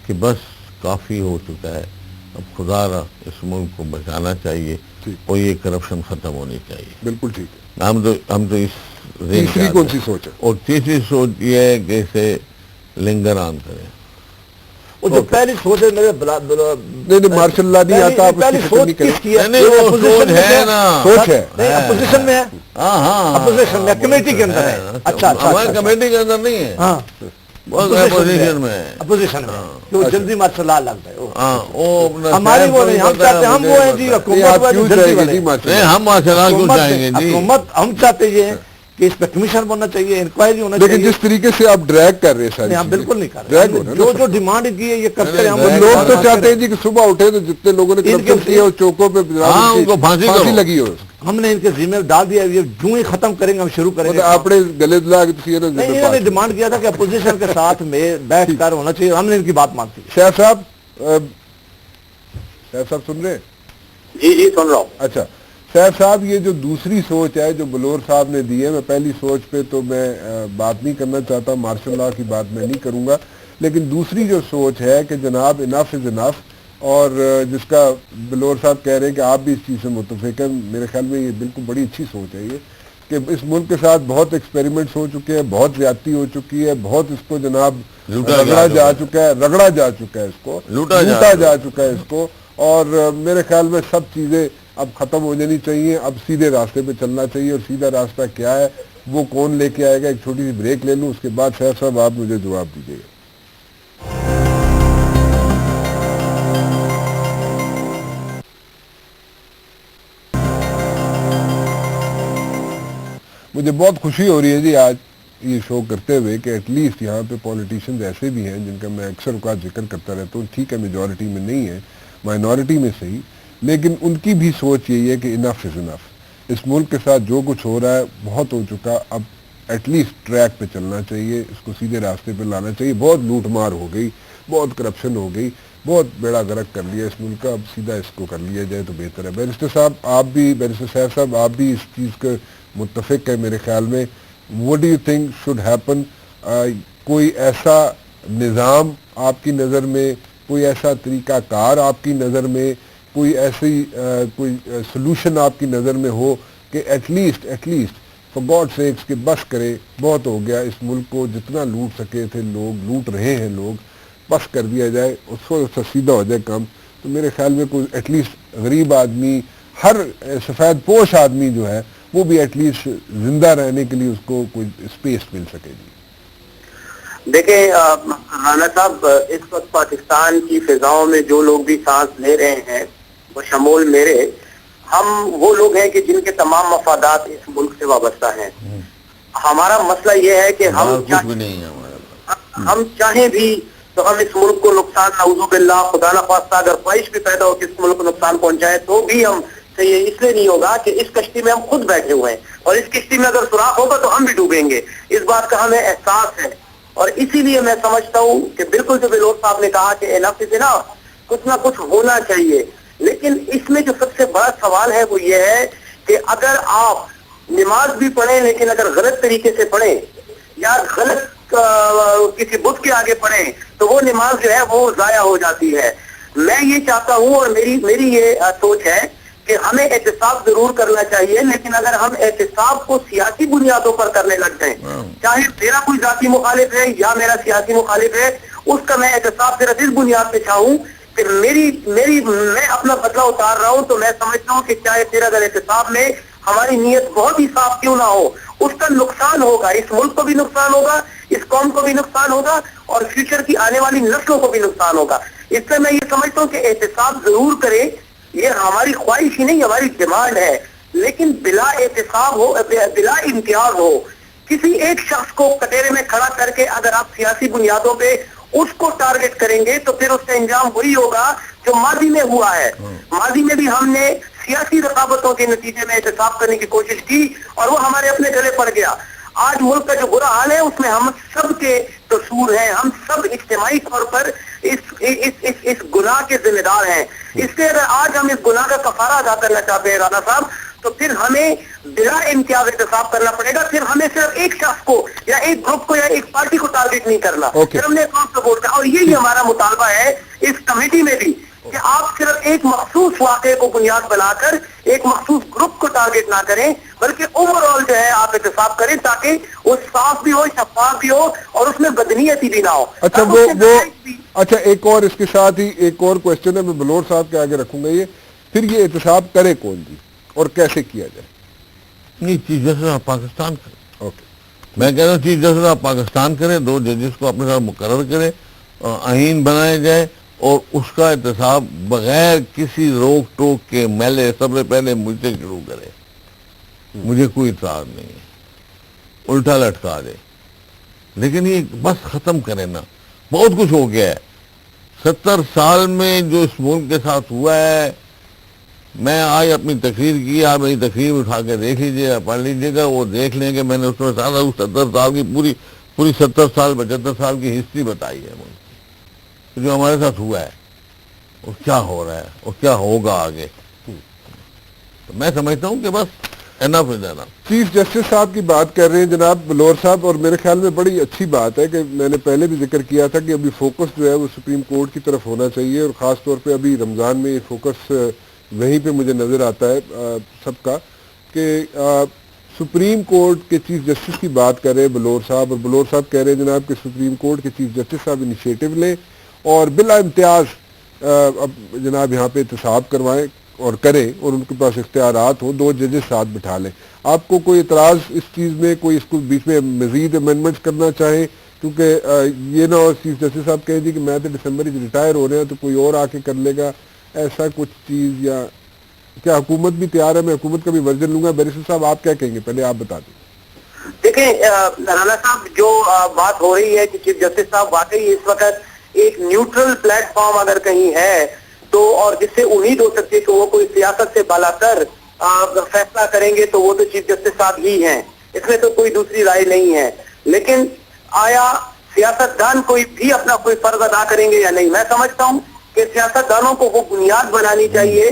کہ بس کافی ہو چکا ہے, اب خدا را اس ملک کو بچانا چاہیے اور یہ کرپشن ختم ہونی چاہیے. بالکل ٹھیک ہے. ہم تو اس تیسری کون سی سوچ ہے؟ اور تیسری سوچ یہ ہے کہ اسے لنگر عام کریں. وہ جو پہلی سوچ ہے میرے نہیں مارشل لا نہیں آتا, پہلی سوچ کس کی ہے؟ سوچ ہے نا, سوچ ہے اپوزیشن میں ہے. ہاں اپوزیشن میں, کمیٹی کے اندر ہے. اچھا ہماری کمیٹی کے اندر نہیں ہے, ہاں اپوزیشن میں ہے. اپوزیشن میں کہ وہ جلدی مارشل لا لگتا ہے. ہاں ہماری وہ نہیں, ہم چاہتے ہم وہ ہیں جی حکومت والے جلدی والے. ہم مارشل لا کیوں چاہیں گے جی؟ حکومت ہم چاہتے یہ ہیں کہ اس پہ کمیشن بننا چاہیے, انکوائری ہونا لیکن چاہیے. جس طریقے سے آپ ڈریگ کر رہے ہیں ساری نہیں, ہم چیزیں, بالکل نہیں کر ڈریگ رہے. ہو رہا ہے جو نا. جو ڈیمانڈ کی ہے یہ کرتے رہے. ہم ڈریگ لوگ تو بات چاہتے کریں. ہیں جی کہ صبح اٹھے تو جتنے لوگوں نے کرپشن کیا اور چوکوں پہ ان کو پھانسی پھانسی کرو. لگی ہو. ہم نے ان کے ذمہ ڈال دیا, یہ جو ہی ختم کریں گے ہم شروع کریں گے. مطلب آپ نے گلے دلا کے تسی نا نہیں, انہوں نے ڈیمانڈ کیا تھا کہ اپوزیشن کے ساتھ میں بیٹھ کر ہونا چاہیے, ہم نے ان کی بات مانتی. شیخ صاحب, شیخ صاحب سن رہے ہیں؟ جی جی سن رہا ہوں. اچھا صاحب صاحب, یہ جو دوسری سوچ ہے جو بلور صاحب نے دی ہے, میں پہلی سوچ پہ تو میں بات نہیں کرنا چاہتا, مارشل لاء کی بات میں نہیں کروں گا, لیکن دوسری جو سوچ ہے کہ جناب انف از انف, اور جس کا بلور صاحب کہہ رہے ہیں کہ آپ بھی اس چیز سے متفق ہیں, میرے خیال میں یہ بالکل بڑی اچھی سوچ ہے یہ, کہ اس ملک کے ساتھ بہت ایکسپیریمنٹس ہو چکے ہیں, بہت زیادتی ہو چکی ہے, بہت اس کو جناب رگڑا جا چکا ہے, اس کو لوٹا جا چکا ہے اس کو, اور میرے خیال میں سب چیزیں اب ختم ہو جانی چاہیے. اب سیدھے راستے پہ چلنا چاہیے, اور سیدھا راستہ کیا ہے وہ کون لے کے آئے گا. ایک چھوٹی سی بریک لے لوں, اس کے بعد شیخ صاحب آپ مجھے جواب دیجیے گا. مجھے بہت خوشی ہو رہی ہے جی آج یہ شو کرتے ہوئے کہ ایٹ لیسٹ یہاں پہ پولیٹیشنز ایسے بھی ہیں جن کا میں اکثر اوقات ذکر کرتا رہتا ہوں. ٹھیک ہے میجورٹی میں نہیں ہے, مائنورٹی میں صحیح, لیکن ان کی بھی سوچ یہی ہے کہ انف از انف. اس ملک کے ساتھ جو کچھ ہو رہا ہے بہت ہو چکا, اب ایٹ لیسٹ ٹریک پہ چلنا چاہیے, اس کو سیدھے راستے پہ لانا چاہیے. بہت لوٹ مار ہو گئی, بہت کرپشن ہو گئی, بہت بیڑا گرک کر لیا اس ملک کا, اب سیدھا اس کو کر لیا جائے تو بہتر ہے. بیرسٹر صاحب آپ بھی, بیرسٹر صاحب صاحب آپ بھی اس چیز کے متفق ہے میرے خیال میں. What do you think should happen? کوئی ایسا نظام آپ کی نظر میں, کوئی ایسا طریقہ کار آپ کی نظر میں, کوئی ایسی کوئی سلوشن آپ کی نظر میں ہو کہ at least for God's sake کہ بس کرے, بہت ہو گیا, اس ملک کو جتنا لوٹ سکے تھے لوگ لوٹ رہے ہیں لوگ, بس کر دیا جائے, اس کو سیدھا ہو جائے کام. تو میرے خیال میں کوئی ایٹ لیسٹ غریب آدمی, ہر سفید پوش آدمی جو ہے وہ بھی ایٹ لیسٹ زندہ رہنے کے لیے اس کو کوئی اسپیس مل سکے. جی دیکھیں رانا صاحب, اس وقت پاکستان کی فضاؤں میں جو لوگ بھی سانس لے رہے ہیں بشمول میرے, ہم وہ لوگ ہیں کہ جن کے تمام مفادات اس ملک سے وابستہ ہیں. ہمارا مسئلہ یہ ہے کہ ہم چاہیں بھی تو ہم اس ملک کو نقصان, نعوذ باللہ خدا نخواستہ اگر خواہش بھی پیدا ہو کہ اس ملک کو نقصان پہنچائے تو بھی ہم صحیح اس لیے نہیں ہوگا کہ اس کشتی میں ہم خود بیٹھے ہوئے ہیں, اور اس کشتی میں اگر سوراخ ہوگا تو ہم بھی ڈوبیں گے. اس بات کا ہمیں احساس ہے, اور اسی لیے میں سمجھتا ہوں کہ بالکل جو بلور صاحب نے کہا کہ انف از انف, کچھ نہ کچھ ہونا چاہیے. لیکن اس میں جو سب سے بڑا سوال ہے وہ یہ ہے کہ اگر آپ نماز بھی پڑھیں لیکن اگر غلط طریقے سے پڑھیں یا غلط کسی بت کے آگے پڑھیں تو وہ نماز جو ہے وہ ضائع ہو جاتی ہے. میں یہ چاہتا ہوں, اور میری یہ سوچ ہے کہ ہمیں احتساب ضرور کرنا چاہیے, لیکن اگر ہم احتساب کو سیاسی بنیادوں پر کرنے لگ جائیں, چاہے میرا کوئی ذاتی مخالف ہے یا میرا سیاسی مخالف ہے, اس کا میں احتساب صرف اس بنیاد پہ چاہوں کہ میں اپنا بدلہ اتار رہا ہوں, تو میں سمجھتا ہوں کہ چاہے پھر اگر احتساب میں ہماری نیت بہت ہی صاف کیوں نہ ہو, اس کا نقصان ہوگا, اس ملک کو بھی نقصان ہوگا, اس قوم کو بھی نقصان ہوگا, اور فیوچر کی آنے والی نسلوں کو بھی نقصان ہوگا. اس سے میں یہ سمجھتا ہوں کہ احتساب ضرور کرے, یہ ہماری خواہش ہی نہیں ہماری ڈیمانڈ ہے, لیکن بلا احتساب ہو, بلا امتیاز ہو. کسی ایک شخص کو کٹہرے میں کھڑا کر کے اگر آپ سیاسی بنیادوں پہ اس کو ٹارگٹ کریں گے تو پھر اس کا انجام وہی ہوگا جو ماضی میں ہوا ہے. ماضی میں بھی ہم نے سیاسی رقابتوں کے نتیجے میں احتساب کرنے کی کوشش کی اور وہ ہمارے اپنے گلے پڑ گیا. آج ملک کا جو برا حال ہے اس میں ہم سب کے قصور ہیں, ہم سب اجتماعی طور پر اس گناہ کے ذمہ دار ہیں. اس لیے اگر آج ہم اس گناہ کا کفارہ ادا کرنا چاہتے ہیں رانا صاحب, تو پھر ہمیں بلا امتیاز احتساب کرنا پڑے گا. پھر ہمیں صرف ایک شخص کو یا ایک گروپ کو یا ایک پارٹی کو ٹارگٹ نہیں کرنا, پھر ہم نے سپورٹ کرنا. اور یہی ہمارا مطالبہ ہے اس کمیٹی میں بھی کہ آپ صرف ایک مخصوص واقعے کو بنیاد بنا کر ایک مخصوص گروپ کو ٹارگٹ نہ کریں, بلکہ اوور آل جو ہے آپ احتساب کریں تاکہ وہ صاف بھی ہو, شفاف بھی ہو, اور اس میں بدنیتی بھی نہ ہو. اچھا ایک اور اس کے ساتھ ہی ایک اور کوشچن ہے, میں بلور صاحب کے آگے رکھوں گا یہ, پھر یہ احتساب کرے کون جی اور کیسے کیا جائے؟ نہیں, چیف جسٹس آف پاکستان کرے. اوکے, میں کہہ رہا ہوں چیف جسٹس آف پاکستان کرے, 2 ججز کو اپنے ساتھ مقرر کرے, آئین بنائے جائے, اور اس کا احتساب بغیر کسی روک ٹوک کے میلے سب سے پہلے مجھ سے شروع کرے. مجھے کوئی اعتراض نہیں ہے. الٹا لٹکا دے. لیکن یہ بس ختم کریں نا, بہت کچھ ہو گیا ہے 70 سال میں جو اس ملک کے ساتھ ہوا ہے. میں آج اپنی تقریر کی, آپ میری تقریر اٹھا کے دیکھ لیجیے گا, پڑھ لیجیے گا, وہ دیکھ لیں گے میں نے اس میں 70 سال کی پوری 70 سال 75 سال کی ہسٹری بتائی ہے ملک کی, جو ہمارے ساتھ ہوا ہے اور کیا ہو رہا ہے اور کیا ہوگا آگے. تو میں سمجھتا ہوں کہ بس انف از انف. چیف جسٹس صاحب کی بات کر رہے ہیں جناب بلور صاحب, اور میرے خیال میں بڑی اچھی بات ہے کہ میں نے پہلے بھی ذکر کیا تھا کہ ابھی فوکس جو ہے وہ سپریم کورٹ کی طرف ہونا چاہیے, اور خاص طور پہ ابھی رمضان میں یہ فوکس وہیں پہ مجھے نظر آتا ہے سب کا, کہ سپریم کورٹ کے چیف جسٹس کی بات کر رہے ہیں بلور صاحب, اور بلور صاحب کہہ رہے ہیں جناب کہ سپریم کورٹ کے چیف جسٹس صاحب انیشیٹو لیں اور بلا امتیاز جناب یہاں پہ احتساب کروائیں اور کریں, اور ان کے پاس اختیارات ہوں, 2 ججز ساتھ بٹھا لیں. آپ کو کوئی اعتراض اس چیز میں, کوئی اس کو بیچ میں مزید امینڈمنٹس کرنا چاہیں, کیونکہ یہ نہ اور چیف جسٹس صاحب کہیں جی کہ میں تو دسمبر ہی ریٹائر ہو رہے ہیں تو کوئی اور آ کے کر لے گا, ایسا کچھ چیز, یا کیا حکومت بھی تیار ہے؟ میں حکومت کا بھی ورژن لوں گا. بیرسٹر صاحب آپ کیا کہیں گے, پہلے آپ بتا دیں. دیکھیں رانا صاحب, جو بات ہو رہی ہے کہ چیف جسٹس صاحب واقعی اس وقت ایک نیوٹرل پلیٹ فارم اگر کہیں ہے تو, اور جس سے امید ہو سکتی ہے کہ وہ کوئی سیاست سے بالا تر فیصلہ کریں گے, تو وہ تو چیف جسٹس صاحب ہی ہیں, اس میں تو کوئی دوسری رائے نہیں ہے. لیکن آیا سیاست دان کوئی بھی اپنا کوئی فرض ادا کریں گے یا نہیں؟ میں سمجھتا ہوں کہ سیاست دانوں کو وہ بنیاد بنانی چاہیے,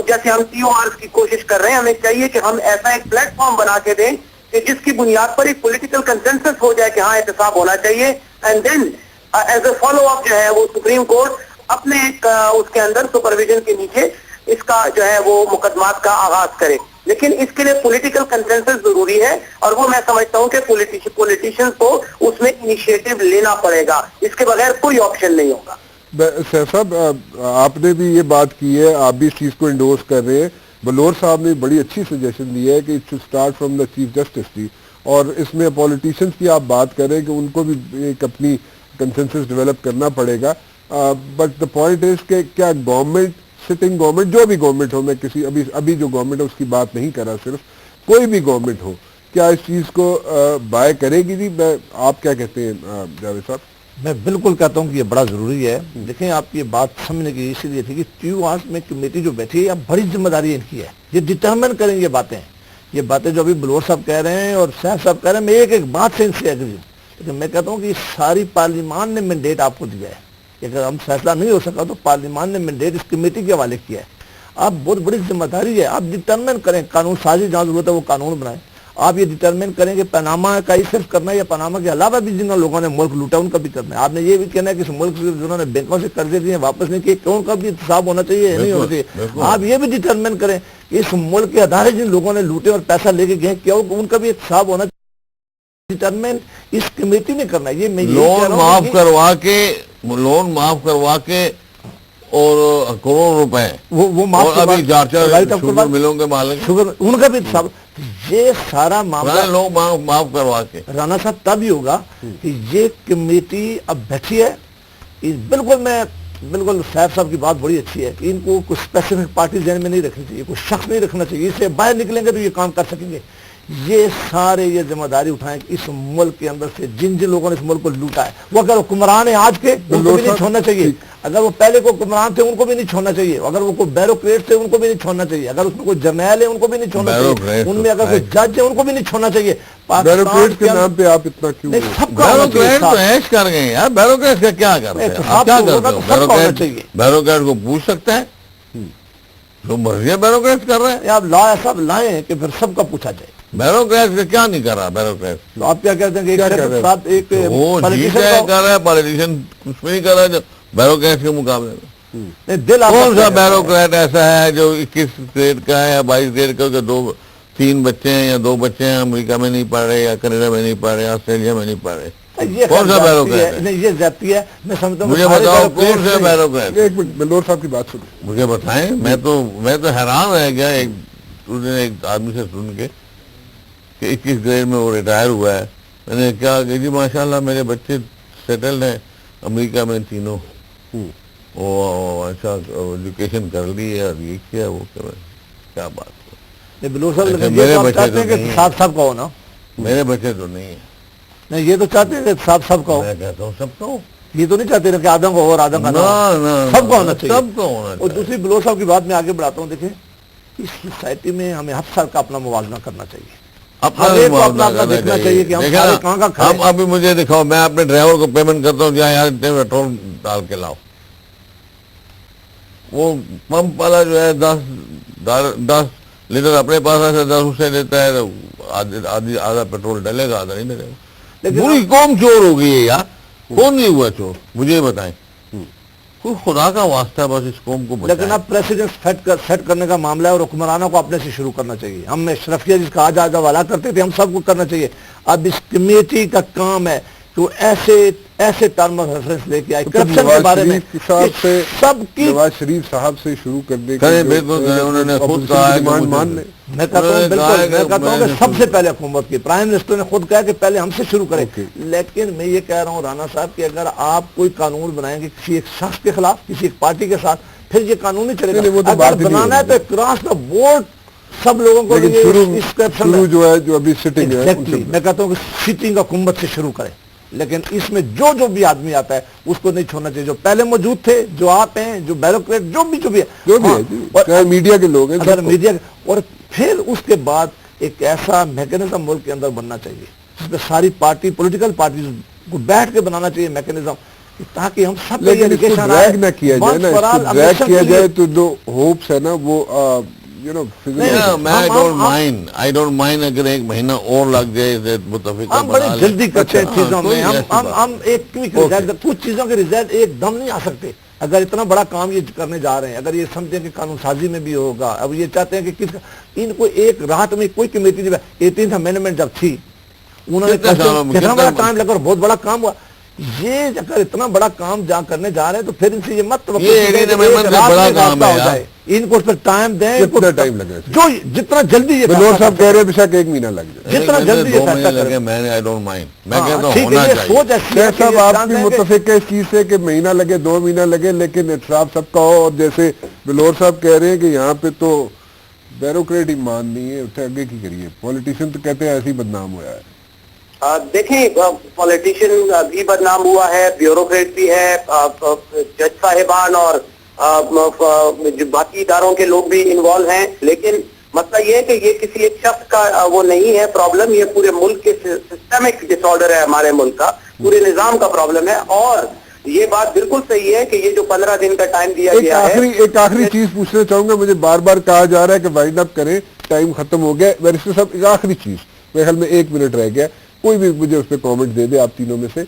جیسے ہم TOR کی کوشش کر رہے ہیں, ہمیں چاہیے کہ ہم ایسا ایک پلیٹ فارم بنا کے دیں کہ جس کی بنیاد پر ایک پولیٹیکل کنسنسس ہو جائے کہ ہاں احتساب ہونا چاہیے, and then as a follow up جو ہے وہ سپریم کورٹ اپنے اس کے اندر سپرویژن کے نیچے اس کا جو ہے وہ مقدمات کا آغاز کرے. لیکن اس کے لیے پولیٹیکل کنسنسس ضروری ہے, اور وہ میں سمجھتا ہوں کہ پولیٹیشنز کو اس میں انیشیٹو لینا پڑے گا, اس کے بغیر کوئی آپشن نہیں ہوگا. سیف صاحب آپ نے بھی یہ بات کی ہے, آپ بھی اس چیز کو انڈورس کر رہے ہیں. بلور صاحب نے بڑی اچھی سجیشن دی ہے کہ it should start from the chief justice کی, اور اس میں پولیٹیشنز کی آپ بات کریں کہ ان کو بھی ایک اپنی کنسنسس ڈیولپ کرنا پڑے گا. بٹ دا پوائنٹ از کہ کیا گورنمنٹ, سٹنگ گورنمنٹ, جو بھی گورنمنٹ ہو, میں کسی ابھی جو گورنمنٹ ہے اس کی بات نہیں کر رہا, صرف کوئی بھی گورنمنٹ ہو, کیا اس چیز کو بائے کرے گی جی؟ آپ کیا کہتے ہیں جاوید صاحب؟ میں بالکل کہتا ہوں کہ یہ بڑا ضروری ہے. دیکھیں آپ کی بات سمجھنے کی اسی لیے تھی کہ TOR میں کمیٹی جو بیٹھی ہے, بڑی ذمہ داری ان کی ہے, یہ ڈٹرمن کریں یہ باتیں جو ابھی بلور صاحب کہہ رہے ہیں اور صاحب صاحب کہہ رہے ہیں, میں ایک بات سے ان سے ایگری ہوں. لیکن میں کہتا ہوں کہ ساری پارلیمان نے مینڈیٹ آپ کو دیا ہے, اگر ہم فیصلہ نہیں ہو سکا تو پارلیمان نے مینڈیٹ اس کمیٹی کے حوالے کیا ہے. آپ بہت بڑی ذمہ داری ہے, آپ ڈٹرمن کریں, قانون سازی جہاں ضرورت ہے وہ قانون بنائیں. آپ یہ ڈٹرمن کریں کہ پاناما کا ہی صرف کرنا ہے یا پاناما کے علاوہ بھی جن لوگوں نے ملک لوٹا ان کا بھی کرنا ہے. آپ نے یہ بھی کہنا ہے کہ اس ملک سے جنہوں نے بینکوں سے قرضے دیے واپس نہیں کیے, کہ ان کا بھی احتساب ہونا چاہیے یا نہیں ہونا چاہیے. آپ یہ بھی ڈٹرمن کریں کہ اس ملک کے ادارے جن لوگوں نے لوٹے اور پیسہ لے کے گئے, کیا ان کا بھی احتساب ہونا چاہیے. ڈٹرمن اس کمیٹی نے کرنا ہے. یہ میں لون معاف کروا کے اور کروڑ روپے وہ ملوں گے مالک, ان کا بھی احتساب. یہ سارا معاملہ لوگ معاف کروا کے رانا صاحب تب ہی ہوگا کہ یہ کمیٹی اب بیٹھی ہے. بالکل صاحب صاحب کی بات بڑی اچھی ہے کہ ان کو کوئی اسپیسیفک پارٹی ذہن میں نہیں رکھنی چاہیے, کوئی شخص نہیں رکھنا چاہیے. اس سے باہر نکلیں گے تو یہ کام کر سکیں گے. یہ سارے یہ ذمہ داری اٹھائیں کہ اس ملک کے اندر سے جن لوگوں نے اس ملک کو لوٹا ہے, وہ اگر حکمران ہیں آج کے, ان کو بھی نہیں چھوڑنا چاہیے. اگر وہ پہلے کو حکمران تھے ان کو بھی نہیں چھوڑنا چاہیے. اگر وہ کوئی بیوروکریٹ تھے ان کو بھی نہیں چھوڑنا چاہیے. اگر اس میں کوئی جرنیل ہے ان کو بھی نہیں چھوڑنا چاہیے. ان میں اگر کوئی جج ہے ان کو بھی نہیں چھوڑنا چاہیے. بیوروکریٹ کے نام پہ آپ اتنا کیوں؟ بیوروکریٹ تو ایش کر گئے یار, بیوروکریٹ کا کیا کرتے ہیں؟ بیوروکریٹ کو پوچھ سکتے ہیں, جو مرضی بیوروکریٹ کر رہے ہیں. آپ لا سب لائیں کہ پھر سب کا پوچھا جائے. بیوروکریٹ سے کیا نہیں کر رہا بیوروکریٹ؟ تو آپ کیا کہتے ہیں کہ وہ کر رہا ہے پالیٹیشین کچھ بھی نہیں کر رہا ہے بیوروکریٹ کے مقابلے میں. کون سا بیوروکریٹ ایسا ہے جو 21 گریڈ کا ہے یا 22 گریڈ کا, 3 بچے ہیں یا 2 بچے ہیں, امریکہ میں نہیں پڑھ رہے یا کینیڈا میں نہیں پڑھ رہے, آسٹریلیا میں نہیں پڑھ رہے, کون سا بیوروکریٹ ہے؟ یہ زیادتی ہے. میں سمجھتا ہوں مجھے بتاؤ کون سا بیوروکریٹ؟ ایک منٹ بلور صاحب کی بات سنیں, مجھے بتائیں. میں تو حیران رہ گیا ایک آدمی سے سن کے کہ 21 گریڈ میں وہ ریٹائر ہوا ہے. میں نے کہا کہ جی ماشاءاللہ میرے بچے سیٹلڈ ہیں امریکہ میں تینوں, وہ اچھا ایجوکیشن کر لی ہے اور یہ کیا وہ کیا بات ہے. بلور صاحب یہ چاہتے ہیں کہ صاحب کا ہونا, میرے بچے تو نہیں ہیں. نہیں یہ تو چاہتے ہیں کہ سب کا ہو. میں کہتا ہوں سب کا ہو. یہ تو نہیں چاہتے کہ آدم کا ہو اور آدم کا نہ ہو. سب کا ہونا چاہیے. سب کا ہونا اور دوسری بلوچ صاحب کی بات میں آگے بڑھاتا ہوں. دیکھیں اس سوسائٹی میں ہمیں ہر سال کا اپنا موازنہ کرنا چاہیے. اپنا دیکھنا چاہیے کہ ہم سارے کہاں کا کھائیں. ہم ابھی مجھے دکھاؤ, میں اپنے ڈرائیور کو پیمنٹ کرتا ہوں جہاں یار اتنے پیٹرول ڈال کے لاؤ. وہ پمپ والا جو ہے 10 لیٹر اپنے پاس ہے, 10 اسے دیتا ہے, آدھا پیٹرول ڈلے گا, آدھا نہیں ڈلے گا. پوری قوم چور ہو گئی ہے یار. کون نہیں ہوا چور مجھے بتائیں. کوئی خدا کا واسطہ ہے بس اس قوم کو بچائیں. لیکن اب پریسیڈنٹ سیٹ کرنے کا معاملہ ہے اور حکمرانوں کو اپنے سے شروع کرنا چاہیے. ہم اشرفیہ جس کا آج حوالہ کرتے تھے, ہم سب کو کرنا چاہیے. اب اس کمیٹی کا کام ہے تو ایسے ٹرم آف ریفرنس لے کے آئے کرپشن کے بارے میں سب کی. نواز شریف صاحب سے شروع کرنے کے انہوں نے خود کہا ہے میں کہتا ہوں بالکل, میں کہتا ہوں کہ سب سے پہلے حکومت کی پرائم منسٹر نے خود کہا کہ پہلے ہم سے شروع کریں. لیکن میں یہ کہہ رہا ہوں رانا صاحب کہ اگر آپ کوئی قانون بنائیں گے کسی ایک شخص کے خلاف, کسی ایک پارٹی کے ساتھ, پھر یہ قانون نہیں چلے گا. اگر بنانا ہے تو کراس دا بورڈ سب لوگوں کو جو ہے جو ابھی سٹنگ ہے, میں کہتا ہوں کہ سٹنگ حکومت سے شروع کریں. لیکن اس میں جو بھی آدمی آتا ہے اس کو نہیں چھوڑنا چاہیے. جو پہلے موجود تھے, جو آپ ہیں, جو بیوروکریٹ, جو بھی ہے, میڈیا کے لوگ ہیں, میڈیا. اور پھر اس کے بعد ایک ایسا میکینزم ملک کے اندر بننا چاہیے جس میں ساری پارٹی پولیٹیکل پارٹیز کو بیٹھ کے بنانا چاہیے میکینزم, تاکہ ہم سب لیکن اس کو ڈریگ نہ کیا جائے نا. اس کو ڈریگ کیا جائے تو جو ہوپس ہے نا وہ I don't mind اگر ایک مہینہ اور لگ جائے متفق. ہم بڑی جلدی کرتے ہیں چیزوں میں. ہم کچھ چیزوں کے ریزلٹ ایک دم نہیں آ سکتے. اگر اتنا بڑا کام یہ کرنے جا رہے ہیں, اگر یہ سمجھیں کہ قانون سازی میں بھی ہوگا, اب یہ چاہتے ہیں کہ ان کو ایک رات میں کوئی کمیٹی 18th امینڈمنٹ جب تھی انہوں نے کتنا بڑا ٹائم لگا اور بہت بڑا کام ہوا. یہ اگر اتنا بڑا کام جہاں کرنے جا رہے ہیں تو پھر ان سے یہ مت ان کو ٹائم دیں. جو جتنا جلدی یہ صاحب کہہ رہے ہیں بے شک 1 مہینہ لگ جائے, جتنا جلدی صاحب آپ بھی متفق ہے اس چیز سے کہ مہینہ لگے 2 مہینہ لگے, لیکن احتساب سب کا ہو. اور جیسے بلور صاحب کہہ رہے ہیں کہ یہاں پہ تو بیوروکریٹ ہی مان نہیں ہے, اسے آگے کی کریے. پولیٹیشین تو کہتے ہیں ایسے ہی بدنام ہوا ہے. دیکھیں پولیٹیشین بھی بدنام ہوا ہے, بیوروکریٹ بھی ہے, جج صاحبان اور جو باقی اداروں کے لوگ بھی انوالو ہیں. لیکن مسئلہ یہ ہے کہ یہ کسی ایک شخص کا وہ نہیں ہے پرابلم, یہ پورے ملک کے سسٹمک ڈس آرڈر ہے, ہمارے ملک کا پورے نظام کا پرابلم ہے. اور یہ بات بالکل صحیح ہے کہ یہ جو 15 دن کا ٹائم دیا گیا ہے. ایک آخری چیز پوچھنا چاہوں گا, مجھے بار بار کہا جا رہا ہے کہ وائنڈ اپ کریں, ٹائم ختم ہو گیا. بیرسٹر صاحب ایک آخری چیز, میرے خیال میں 1 منٹ رہ گیا, کوئی بھی مجھے اس پہ کامنٹ دے دے آپ تینوں میں سے.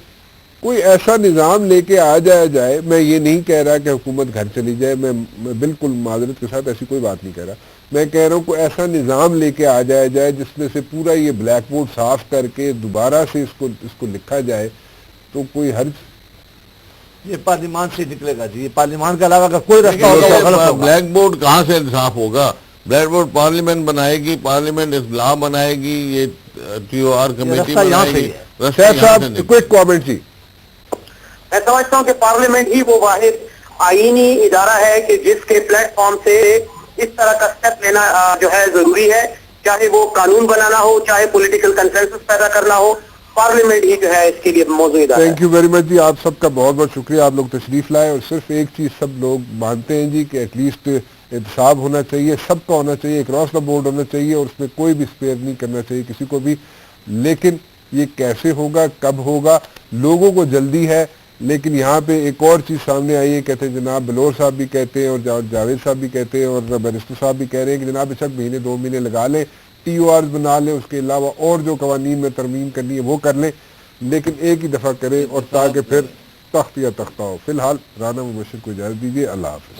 کوئی ایسا نظام لے کے آ جائے, میں یہ نہیں کہہ رہا کہ حکومت گھر چلی جائے, میں بالکل معذرت کے ساتھ ایسی کوئی بات نہیں کہہ رہا. میں کہہ رہا ہوں کوئی ایسا نظام لے کے آ جائے جس میں سے پورا یہ بلیک بورڈ صاف کر کے دوبارہ سے اس کو لکھا جائے تو کوئی حرج. یہ پارلیمان سے نکلے گا جی, یہ پارلیمان کے علاوہ کا کوئی رستہ ہوگا. بلیک بورڈ کہاں سے صاف ہوگا؟ بلیک بورڈ پارلیمنٹ بنائے گی, پارلیمنٹ اصلاح بنائے گی, یہ TOR کمیٹی بنائے گی. صاحب کوئک کامنٹ جی. میں سمجھتا ہوں کہ پارلیمنٹ ہی وہ واحد آئینی ادارہ ہے کہ جس کے پلیٹ فارم سے اس طرح کا سٹیپ لینا جو ہے ضروری ہے, چاہے وہ قانون بنانا ہو, چاہے پولیٹیکل کنسنسس پیدا کرنا ہو. پارلیمنٹ ہی جو ہے اس کے لیے موضوع ادارہ ہے. تھینک یو ویری مچ جی, آپ سب کا بہت بہت شکریہ, آپ لوگ تشریف لائے. اور صرف ایک چیز سب لوگ مانتے ہیں جی کہ ایٹ لیسٹ احتساب ہونا چاہیے, سب کا ہونا چاہیے, اکراس دا بورڈ ہونا چاہیے, اور اس میں کوئی بھی اسپیئر نہیں کرنا چاہیے کسی کو بھی. لیکن یہ کیسے ہوگا, کب ہوگا, لوگوں کو جلدی ہے. لیکن یہاں پہ ایک اور چیز سامنے آئی ہے, کہتے ہیں جناب بلور صاحب بھی کہتے ہیں اور جاوید صاحب بھی کہتے ہیں اور بیرسٹر صاحب بھی کہہ رہے ہیں کہ جناب اس 1 مہینے 2 مہینے لگا لیں, TOR بنا لیں, اس کے علاوہ اور جو قوانین میں ترمیم کرنی ہے وہ کر لیں, لیکن ایک ہی دفعہ کریں اور تاکہ پھر تخت یا تختہ ہو. فی الحال رانا مبشر کو اجازت دیجیے, اللہ حافظ.